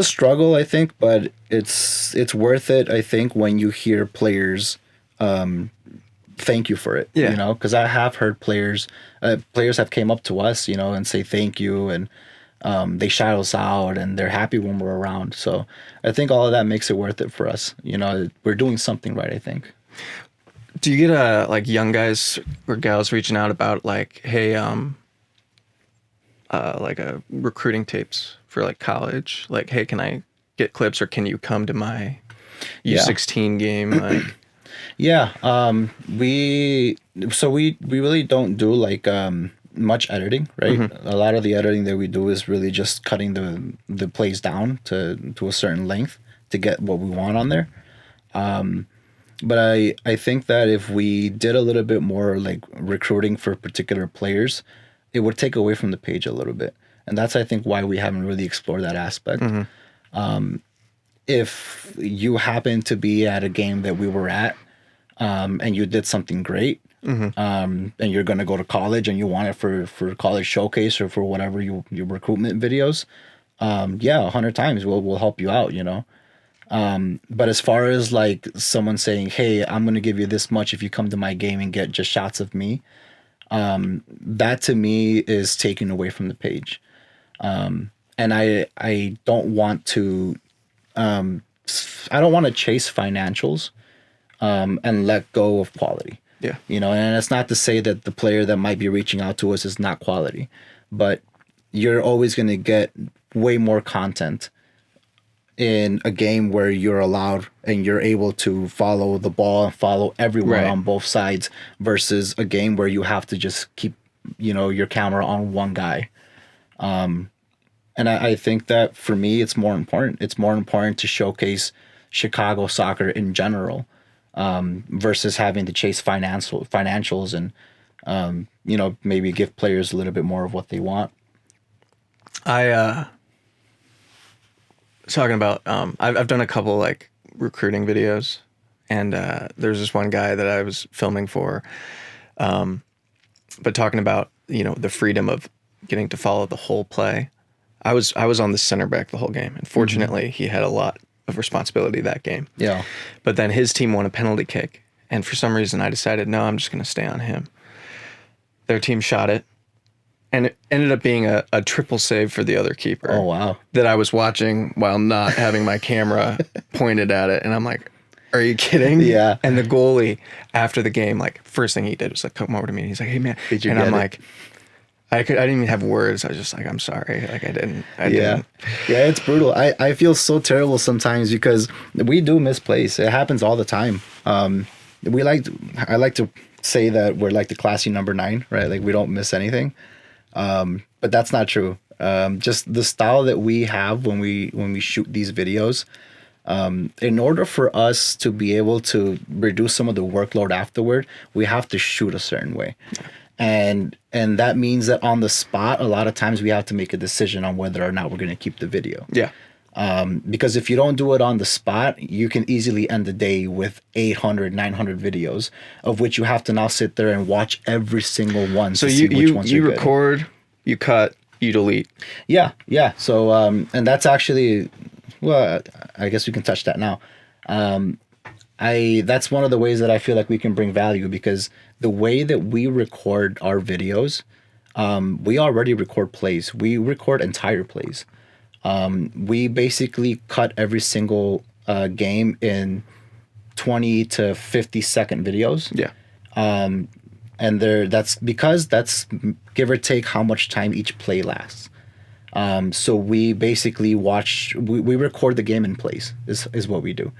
struggle, I think, but it's worth it, I think, when you hear players thank you for it. Yeah. You know, because I have heard players have came up to us, you know, and say thank you, and they shout us out, and they're happy when we're around. So I think all of that makes it worth it for us. You know, we're doing something right, I think. Do you get like young guys or gals reaching out about like, hey, like recruiting tapes for like college? Like, hey, can I get clips, or can you come to my U16 game? Like, yeah, we really don't do like much editing, right? Mm-hmm. A lot of the editing that we do is really just cutting the plays down to a certain length to get what we want on there. But I think that if we did a little bit more like recruiting for particular players, it would take away from the page a little bit. And that's, I think, why we haven't really explored that aspect. Mm-hmm. If you happen to be at a game that we were at, and you did something great, Mm-hmm. and you're going to go to college and you want it for college showcase or for whatever your recruitment videos, 100 times we'll help you out, you know. But as far as like someone saying, hey, I'm going to give you this much if you come to my game and get just shots of me, that to me is taken away from the page. And I don't want to chase financials and let go of quality. Yeah. You know, and it's not to say that the player that might be reaching out to us is not quality, but you're always going to get way more content in a game where you're allowed and you're able to follow the ball and follow everyone on both sides versus a game where you have to just keep, you know, your camera on one guy. And I think that for me, it's more important. It's more important to showcase Chicago soccer in general, versus having to chase financials and, you know, maybe give players a little bit more of what they want. Talking about, I've done a couple like recruiting videos, and there's this one guy that I was filming for, but talking about, you know, the freedom of getting to follow the whole play. I was on the center back the whole game, and fortunately he had a lot of responsibility that game. Yeah. But then his team won a penalty kick, and for some reason I decided, no, I'm just going to stay on him. Their team shot it, and it ended up being a triple save for the other keeper. Oh, wow. That I was watching while not having my camera pointed at it, and I'm like, are you kidding? Yeah. And the goalie, after the game, like, first thing he did was like come over to me, and he's like, hey, man. Did you and get I'm it? like, I didn't even have words. I was just like, I'm sorry. Like, I didn't. Yeah, it's brutal. I feel so terrible sometimes because we do misplace. It happens all the time. I like to say that we're like the classy number 9, right? Like we don't miss anything. But that's not true. Just the style that we have when we shoot these videos, in order for us to be able to reduce some of the workload afterward, we have to shoot a certain way. And that means that on the spot, a lot of times we have to make a decision on whether or not we're going to keep the video. Yeah. Because if you don't do it on the spot, you can easily end the day with 800, 900 videos of which you have to now sit there and watch every single one. So to see which ones you are good. record, you cut, you delete. Yeah. So, and that's actually, well, I guess we can touch that now. That's one of the ways that I feel like we can bring value, because the way that we record our videos, we already record plays. We record entire plays. We basically cut every single game in 20 to 50-second videos. Yeah. And that's because that's give or take how much time each play lasts. So we basically we record the game in plays is what we do.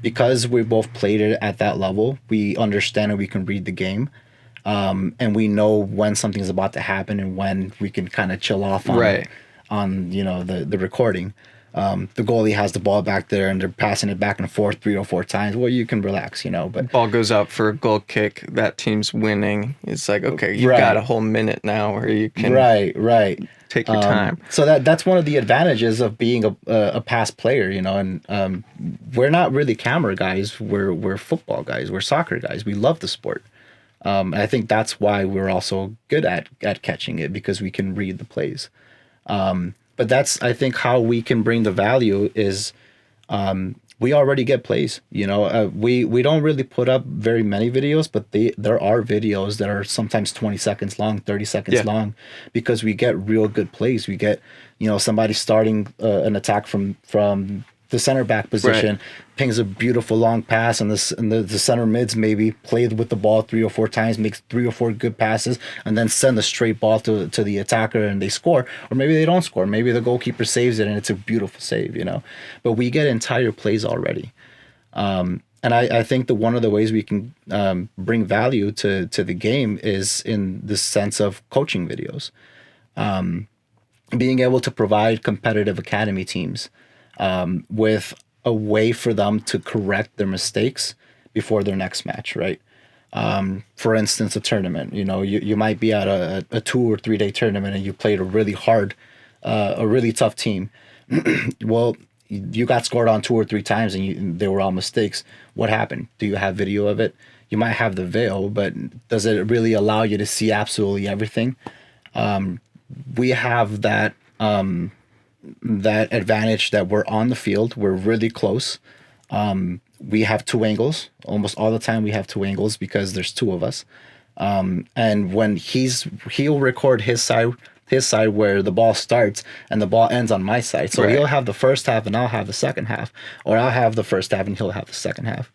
Because we both played it at that level, we understand and we can read the game. And we know when something's about to happen and when we can kind of chill off on the recording. The goalie has the ball back there and they're passing it back and forth 3 or 4 times. Well, you can relax, but ball goes out for a goal kick, that team's winning. It's like, okay, you've got a whole minute now where you can take your time. So that's one of the advantages of being a past player, and we're not really camera guys. We're football guys. We're soccer guys. We love the sport. And I think that's why we're also good at catching it, because we can read the plays. But that's, I think, how we can bring the value is we already get plays. We don't really put up very many videos, but there are videos that are sometimes 20 seconds long, 30 seconds long, because we get real good plays. We get, somebody starting an attack from the center back position, pings a beautiful long pass, and the center mids maybe played with the ball 3 or 4 times, makes 3 or 4 good passes, and then send a straight ball to the attacker and they score. Or maybe they don't score. Maybe the goalkeeper saves it and it's a beautiful save, But we get entire plays already. And I think that one of the ways we can bring value to the game is in the sense of coaching videos. Being able to provide competitive academy teams with a way for them to correct their mistakes before their next match, right? For instance, a tournament, you might be at a 2 or 3 day tournament and you played a really tough team. Well, you got scored on 2 or 3 times and they were all mistakes. What happened? Do you have video of it? You might have the veil, but does it really allow you to see absolutely everything? We have that advantage that we're on the field. We're really close. We have 2 angles. Almost all the time we have 2 angles because there's 2 of us. And when he'll record his side where the ball starts and the ball ends on my side. So he'll have the first half and I'll have the second half, or I'll have the first half and he'll have the second half.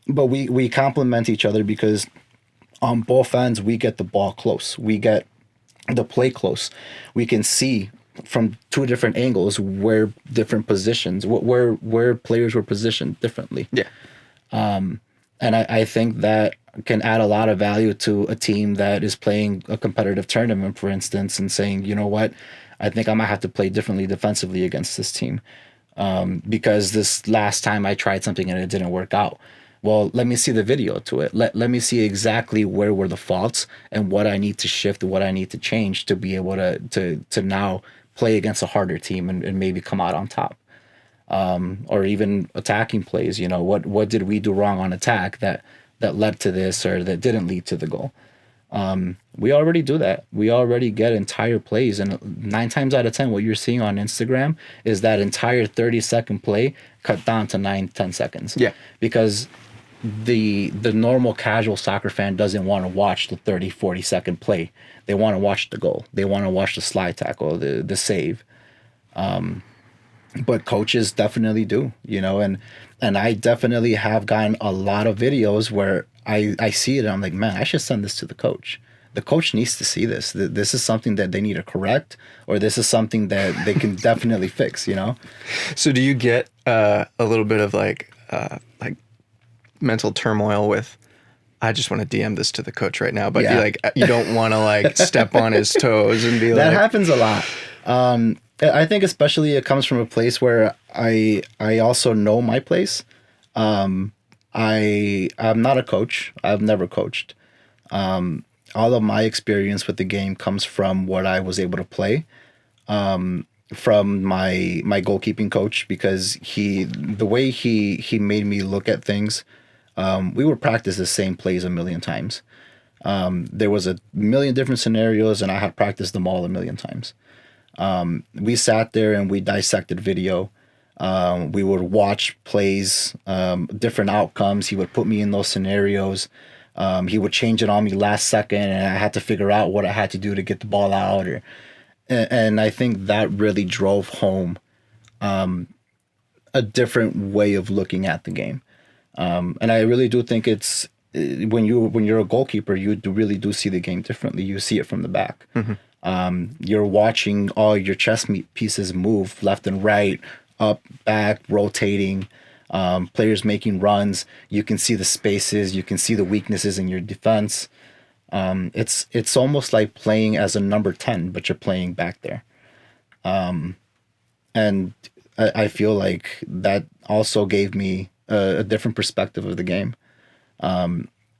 But we complement each other because on both ends we get the ball close. We get the play close. We can see from 2 different angles where different positions, where players were positioned differently. Yeah. And I think that can add a lot of value to a team that is playing a competitive tournament, for instance, and saying, you know what, I think I might have to play differently defensively against this team because this last time I tried something and it didn't work out. Well, let me see the video to it. Let me see exactly where were the faults and what I need to shift, what I need to change to be able to now play against a harder team and maybe come out on top. Or even attacking plays, what did we do wrong on attack that led to this or that didn't lead to the goal? We already do that. We already get entire plays, and 9 times out of 10, what you're seeing on Instagram is that entire 30-second play cut down to 9-10 seconds. Yeah, because the normal casual soccer fan doesn't want to watch the 30-40 second play. They want to watch the goal. They want to watch the slide tackle, the save. But coaches definitely do, and I definitely have gotten a lot of videos where I see it and I'm like, man, I should send this to the coach. The coach needs to see this. This is something that they need to correct, or this is something that they can definitely fix, So do you get a little bit of like mental turmoil with, I just want to DM this to the coach right now, but you don't want to step on his toes and be that happens a lot. I think especially it comes from a place where I also know my place. I'm not a coach. I've never coached. All of my experience with the game comes from what I was able to play. From my goalkeeping coach, because the way he made me look at things, we would practice the same plays a million times. There was a million different scenarios and I had practiced them all a million times. We sat there and we dissected video. We would watch plays, different outcomes. He would put me in those scenarios. He would change it on me last second and I had to figure out what I had to do to get the ball out. And I think that really drove home a different way of looking at the game. And I really do think it's when you're a goalkeeper, you really do see the game differently. You see it from the back. You're watching all your chess pieces move left and right, up, back, rotating. Players making runs. You can see the spaces. You can see the weaknesses in your defense. It's almost like playing as a number 10, but you're playing back there. And I feel like that also gave me a different perspective of the game.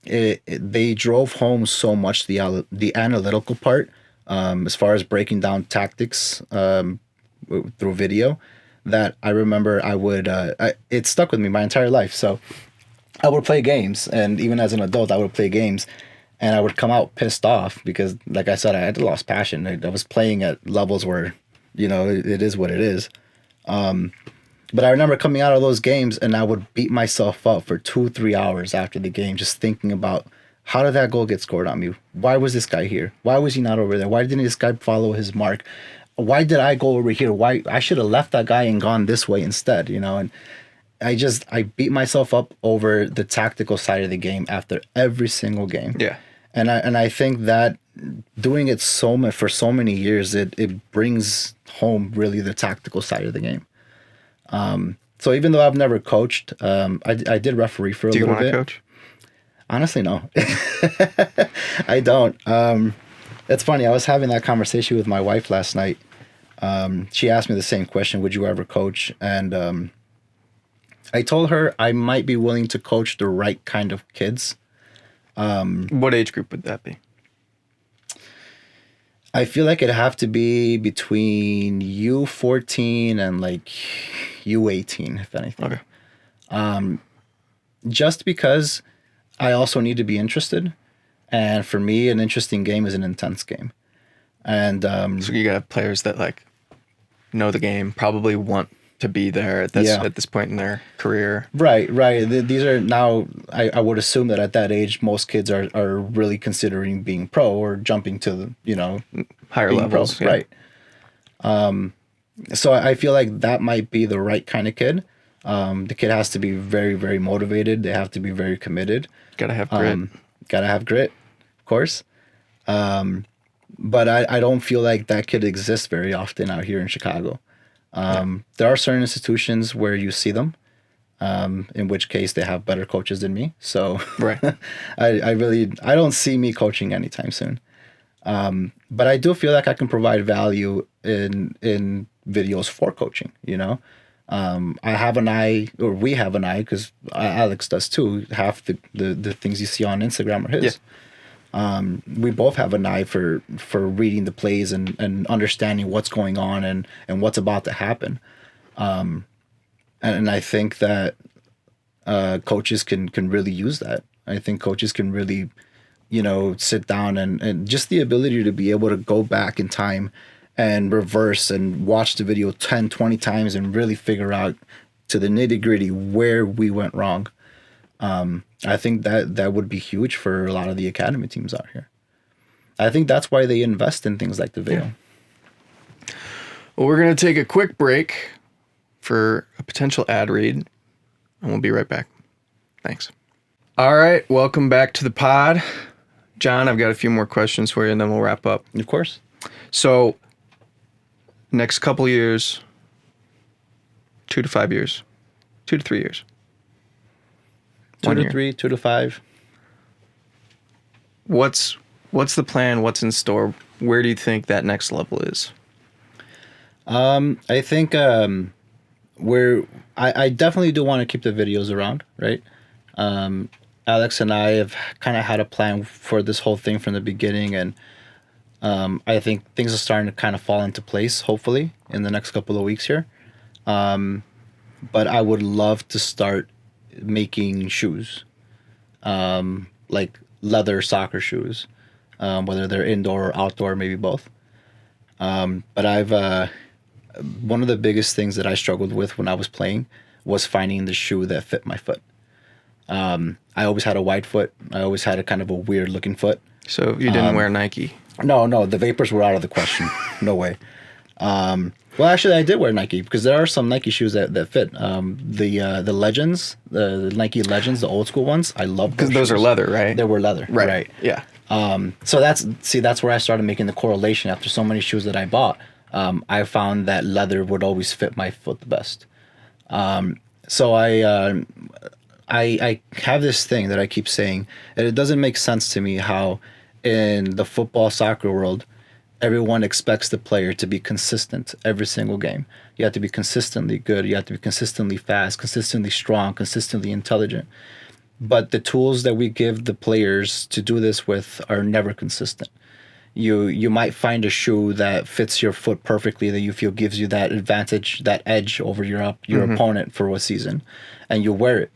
They drove home so much the analytical part, as far as breaking down tactics through video, that I remember it stuck with me my entire life. So I would play games, and even as an adult, I would play games, and I would come out pissed off because, like I said, I had lost passion. I was playing at levels where, it is what it is. But I remember coming out of those games and I would beat myself up for 2-3 hours after the game, just thinking about, how did that goal get scored on me? Why was this guy here? Why was he not over there? Why didn't this guy follow his mark? Why did I go over here? Why I should have left that guy and gone this way instead, And I beat myself up over the tactical side of the game after every single game. Yeah. And I think that doing it for so many years, it brings home really the tactical side of the game. So even though I've never coached, I did referee for a little bit. Do you want to coach? Honestly, no. I don't. It's funny. I was having that conversation with my wife last night. She asked me the same question, would you ever coach? And I told her I might be willing to coach the right kind of kids. What age group would that be? I feel like it'd have to be between U14 and like U18, if anything. Okay. Just because I also need to be interested. And for me, an interesting game is an intense game. And so you got players that like know the game, probably want to be there at this point in their career. Right. These are now, I would assume that at that age, most kids are really considering being pro or jumping to, higher levels. Pro, right. So I feel like that might be the right kind of kid. The kid has to be very, very motivated. They have to be very committed. Gotta have grit. Of course. But I don't feel like that kid exists very often out here in Chicago. There are certain institutions where you see them, in which case they have better coaches than me. So right. I don't see me coaching anytime soon. But I do feel like I can provide value in videos for coaching, I have an eye, or we have an eye, because Alex does too. Half the things you see on Instagram are his. Yeah. We both have an eye for reading the plays and understanding what's going on and what's about to happen. And I think that coaches can really use that. I think coaches can really, sit down and just the ability to be able to go back in time and reverse and watch the video 10, 20 times and really figure out to the nitty-gritty where we went wrong. I think that would be huge for a lot of the academy teams out here. I think that's why they invest in things like the video. Yeah. Well, we're going to take a quick break for a potential ad read, and we'll be right back. Thanks. All right, welcome back to the pod. John, I've got a few more questions for you, and then we'll wrap up. Of course. So, next couple years, 2 to 5 years, 2 to 3 years. 2 to 3, 2 to 5. What's the plan? What's in store? Where do you think that next level is? I think I definitely do want to keep the videos around, right? Alex and I have kind of had a plan for this whole thing from the beginning, and I think things are starting to kind of fall into place, hopefully, in the next couple of weeks here. But I would love to start making shoes, like leather soccer shoes, whether they're indoor or outdoor, maybe both. But I've one of the biggest things that I struggled with when I was playing was finding the shoe that fit my foot. I always had a wide foot. I always had a kind of a weird looking foot. So you didn't wear Nike? No, the vapors were out of the question. No way. Well, actually, I did wear Nike because there are some Nike shoes that fit. The Legends, the Nike Legends, the old school ones, I love Because those are leather, right? They were leather, right? Yeah. So that's where I started making the correlation. After so many shoes that I bought, I found that leather would always fit my foot the best. So I have this thing that I keep saying, and it doesn't make sense to me how in the football soccer world, everyone expects the player to be consistent every single game. You have to be consistently good. You have to be consistently fast, consistently strong, consistently intelligent. But the tools that we give the players to do this with are never consistent. You might find a shoe that fits your foot perfectly that you feel gives you that advantage, that edge over your opponent for a season, and you wear it,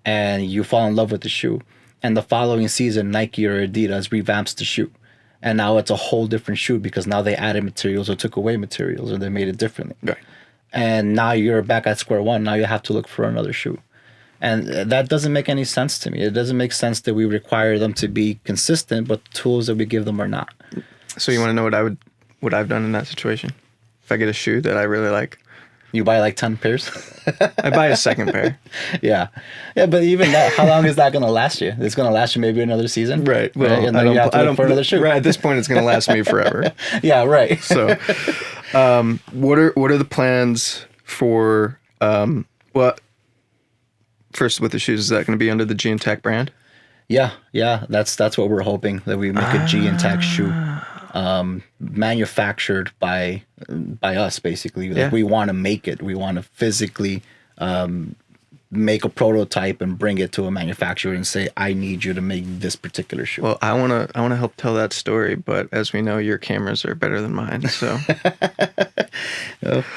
and you fall in love with the shoe. And the following season, Nike or Adidas revamps the shoe, and now it's a whole different shoe because now they added materials or took away materials or they made it differently. Right. And now you're back at square one. Now you have to look for another shoe. And that doesn't make any sense to me. It doesn't make sense that we require them to be consistent, but the tools that we give them are not. So you want to know what I've done in that situation? If I get a shoe that I really like, You buy like 10 pairs? I buy a second pair. Yeah. Yeah, but even that, how long is that going to last you? It's going to last you maybe another season? Right. Well, right? And then you have to look for another shoe. Right. At this point, it's going to last me forever. Yeah, right. So, what are the plans for, first with the shoes, is that going to be under the G TACC brand? Yeah. That's what we're hoping, that we make a G TACC shoe. Manufactured by us, basically. Like, we want to make it. We want to physically make a prototype and bring it to a manufacturer and say, I need you to make this particular shoe. Well, I wanna help tell that story, but as we know, your cameras are better than mine. So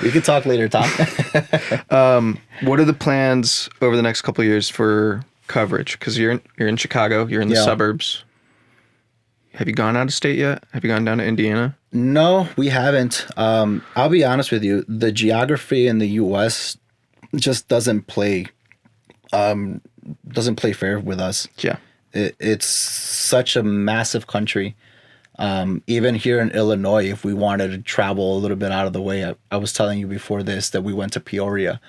we can talk later, Tom. what are the plans over the next couple of years for coverage? Because you're in Chicago, you're in the suburbs. Have you gone out of state yet? Have you gone down to Indiana? No, we haven't. I'll be honest with you. The geography in the U.S. just doesn't play fair with us. Yeah. It's such a massive country. Even here in Illinois, if we wanted to travel a little bit out of the way, I was telling you before this that we went to Peoria.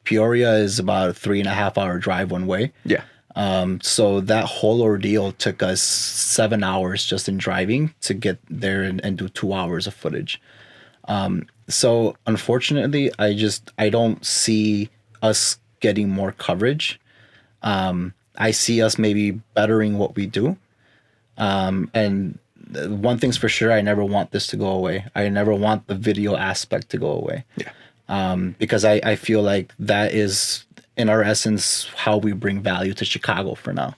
Peoria is about a 3.5-hour drive one way. Yeah. So that whole ordeal took us 7 hours just in driving to get there and do 2 hours of footage. So unfortunately, I don't see us getting more coverage. I see us maybe bettering what we do. And one thing's for sure, I never want this to go away. I never want the video aspect to go away. Yeah. Because I feel like that is, in our essence, how we bring value to Chicago for now.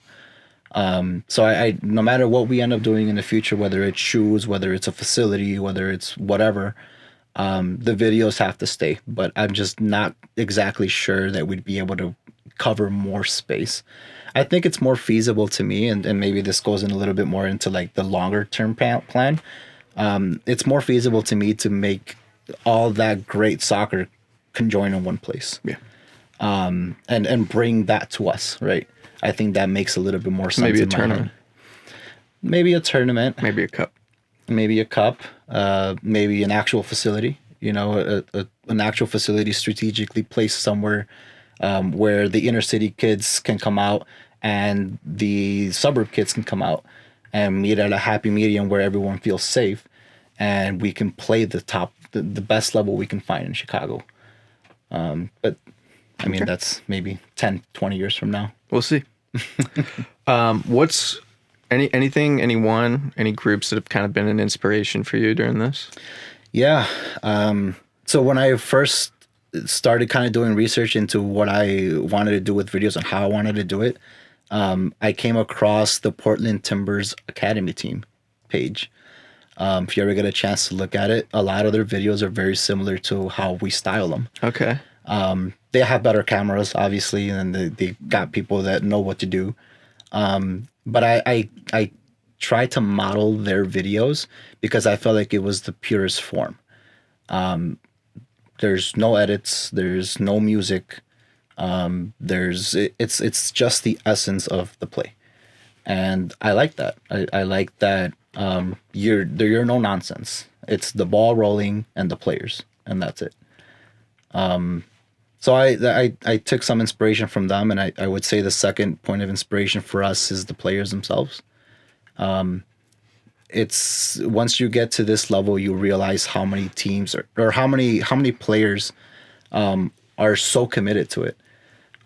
So I no matter what we end up doing in the future, whether it's shoes, whether it's a facility, whether it's whatever, the videos have to stay. But I'm just not exactly sure that we'd be able to cover more space. I think it's more feasible to me, and maybe this goes in a little bit more into like the longer term plan. It's more feasible to me to make all that great soccer conjoin in one place. Yeah. And bring that to us, right? I think that makes a little bit more sense. Maybe a tournament. Maybe a tournament. Maybe a cup. Maybe a cup. Maybe an actual facility. You know, an actual facility strategically placed somewhere where the inner city kids can come out and the suburb kids can come out and meet at a happy medium where everyone feels safe, and we can play the best level we can find in Chicago. But I mean, that's maybe 10, 20 years from now. We'll see. What's any groups that have kind of been an inspiration for you during this? Yeah. So when I first started kind of doing research into what I wanted to do with videos and how I wanted to do it, I came across the Portland Timbers Academy team page. If you ever get a chance to look at it, a lot of their videos are very similar to how we style them. Okay. They have better cameras, obviously, and they got people that know what to do. But I try to model their videos because I felt like it was the purest form. There's no edits. There's no music. It's just the essence of the play. And I like that. I like that You're no nonsense. It's the ball rolling and the players, and that's it. So I took some inspiration from them, and I would say the second point of inspiration for us is the players themselves. It's once you get to this level, you realize how many teams or how many players are so committed to it.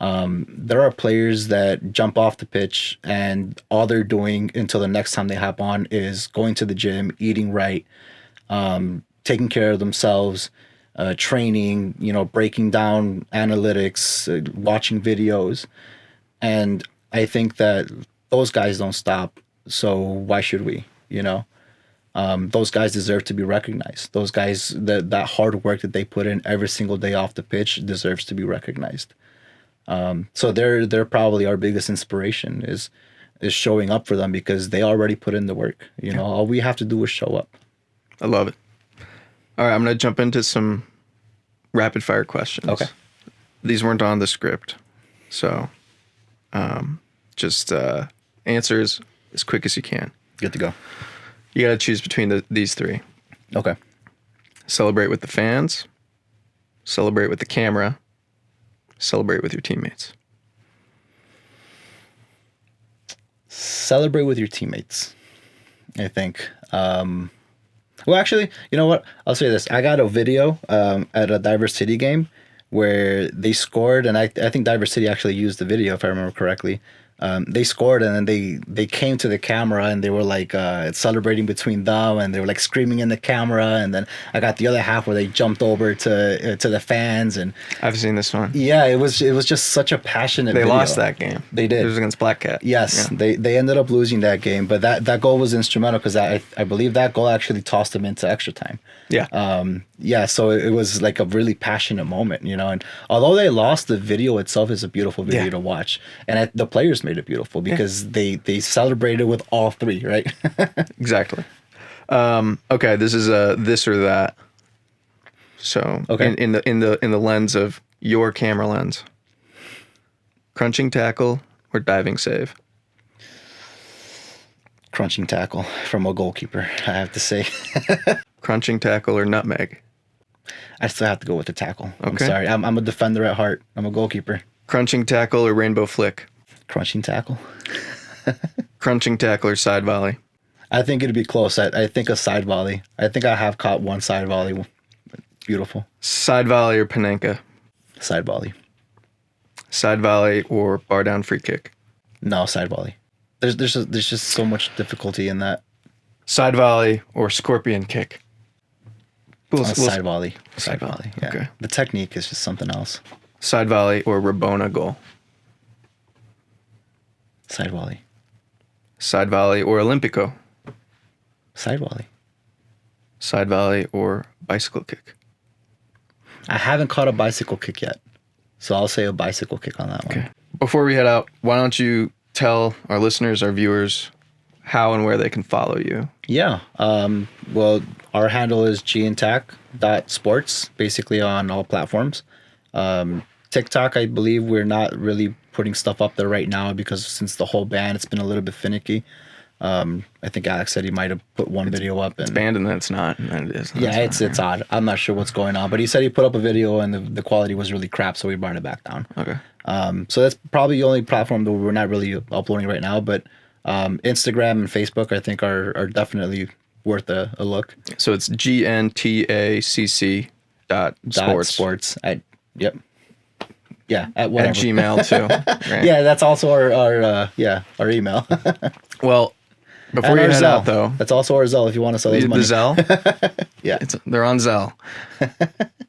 There are players that jump off the pitch and all they're doing until the next time they hop on is going to the gym, eating right, taking care of themselves, training, breaking down analytics, watching videos. And I think that those guys don't stop. So why should we? Those guys deserve to be recognized. Those guys, that hard work that they put in every single day off the pitch deserves to be recognized. So they're probably our biggest inspiration is showing up for them because they already put in the work. All we have to do is show up. I love it. All right, I'm going to jump into some rapid fire questions. Okay. These weren't on the script. So just answers as quick as you can. Good to go. You got to choose between these three. Okay. Celebrate with the fans, celebrate with the camera, celebrate with your teammates. Celebrate with your teammates, I think. Well, actually, you know what? I'll say this. I got a video at a Diver City game where they scored, and I think Diver City actually used the video, if I remember correctly. They scored, and then they came to the camera, and they were like celebrating between them, and they were like screaming in the camera. And then I got the other half where they jumped over to the fans, and I've seen this one. yeah, it was just such a passionate. They video. lost that game. They did. It was against Black Cat. Yes, Yeah. they ended up losing that game, but that goal was instrumental because I believe that goal actually tossed them into extra time. Yeah. So it was like a really passionate moment, and although they lost, the video itself is a beautiful video to watch, and the players made it beautiful because they celebrated with all three, right? Exactly. Okay, this is a this or that. So Okay. in the lens of your camera lens, crunching tackle or diving save. Crunching tackle from a goalkeeper, I have to say. Crunching tackle or nutmeg. I still have to go with the tackle. I'm Okay. sorry. I'm a defender at heart. I'm a goalkeeper. Crunching tackle or rainbow flick. Crunching tackle. Crunching tackle or side volley. I think it'd be close. I think a side volley. I think I have caught one side volley. Beautiful. Side volley or Panenka. Side volley. Side volley or bar down free kick. No, side volley. There's just so much difficulty in that. Side volley or scorpion kick. Side volley. Side volley. Yeah. Okay. The technique is just something else. Side volley or Rabona goal. Side volley. Side volley or Olympico. Side volley. Side volley or bicycle kick. I haven't caught a bicycle kick yet, so I'll say a bicycle kick on that one. Okay. Before we head out, why don't you tell our listeners, our viewers, how and where they can follow you? Yeah. Well, our handle is G TACC Sports, basically on all platforms. TikTok, I believe we're not really putting stuff up there right now because since the whole ban, it's been a little bit finicky. I think Alex said he might have put one video up. And It's banned and then it's not, and then it is. and yeah, then not, it's odd. I'm not sure what's going on, but he said he put up a video and the quality was really crap, so we brought it back down. Okay. So that's probably the only platform that we're not really uploading right now, but Instagram and Facebook I think are definitely worth a look. So it's GNTACC .sports. Yep. Yeah, at whatever. At Gmail too. Right? Yeah, that's also our email. Well, before And you our head Zelle. out though, That's also our Zelle if you want to sell us the money. Zelle, Yeah. they're on Zelle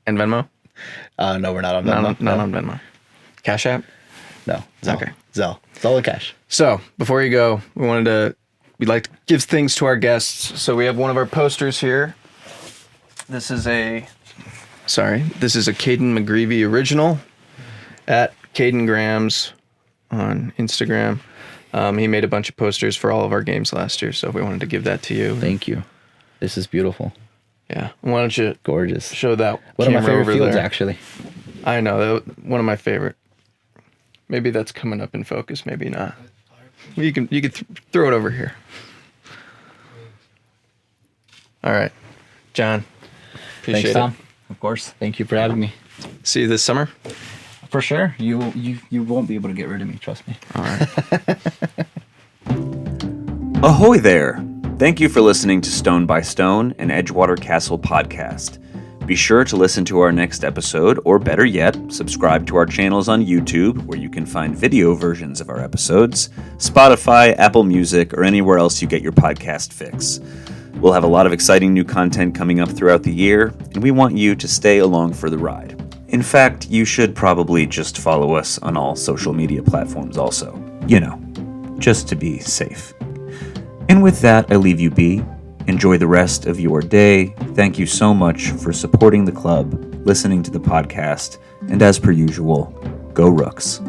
and Venmo. No, we're not on Venmo. Not on Venmo. Cash App. No. Zelle. Okay. Zelle. Zelle and cash. So before you go, we'd like to give things to our guests. So we have one of our posters here. This is a Caden McGreevy original at Caden Grams on Instagram. He made a bunch of posters for all of our games last year, so we wanted to give that to you. Thank you. This is beautiful. Yeah. Why don't you Gorgeous. show that One of my camera favorite over fields, there? actually. I know, one of my favorite. Maybe that's coming up in focus, maybe not. You can throw it over here. All right. John, appreciate Thanks, Tom. it. Of course. Thank you for having me. See you this summer. For sure. You won't be able to get rid of me. Trust me. All right. Ahoy there! Thank you for listening to Stone by Stone, an Edgewater Castle podcast. Be sure to listen to our next episode, or better yet, subscribe to our channels on YouTube, where you can find video versions of our episodes, Spotify, Apple Music, or anywhere else you get your podcast fix. We'll have a lot of exciting new content coming up throughout the year, and we want you to stay along for the ride. In fact, you should probably just follow us on all social media platforms also. You know, just to be safe. And with that, I leave you be. Enjoy the rest of your day. Thank you so much for supporting the club, listening to the podcast, and as per usual, go Rooks.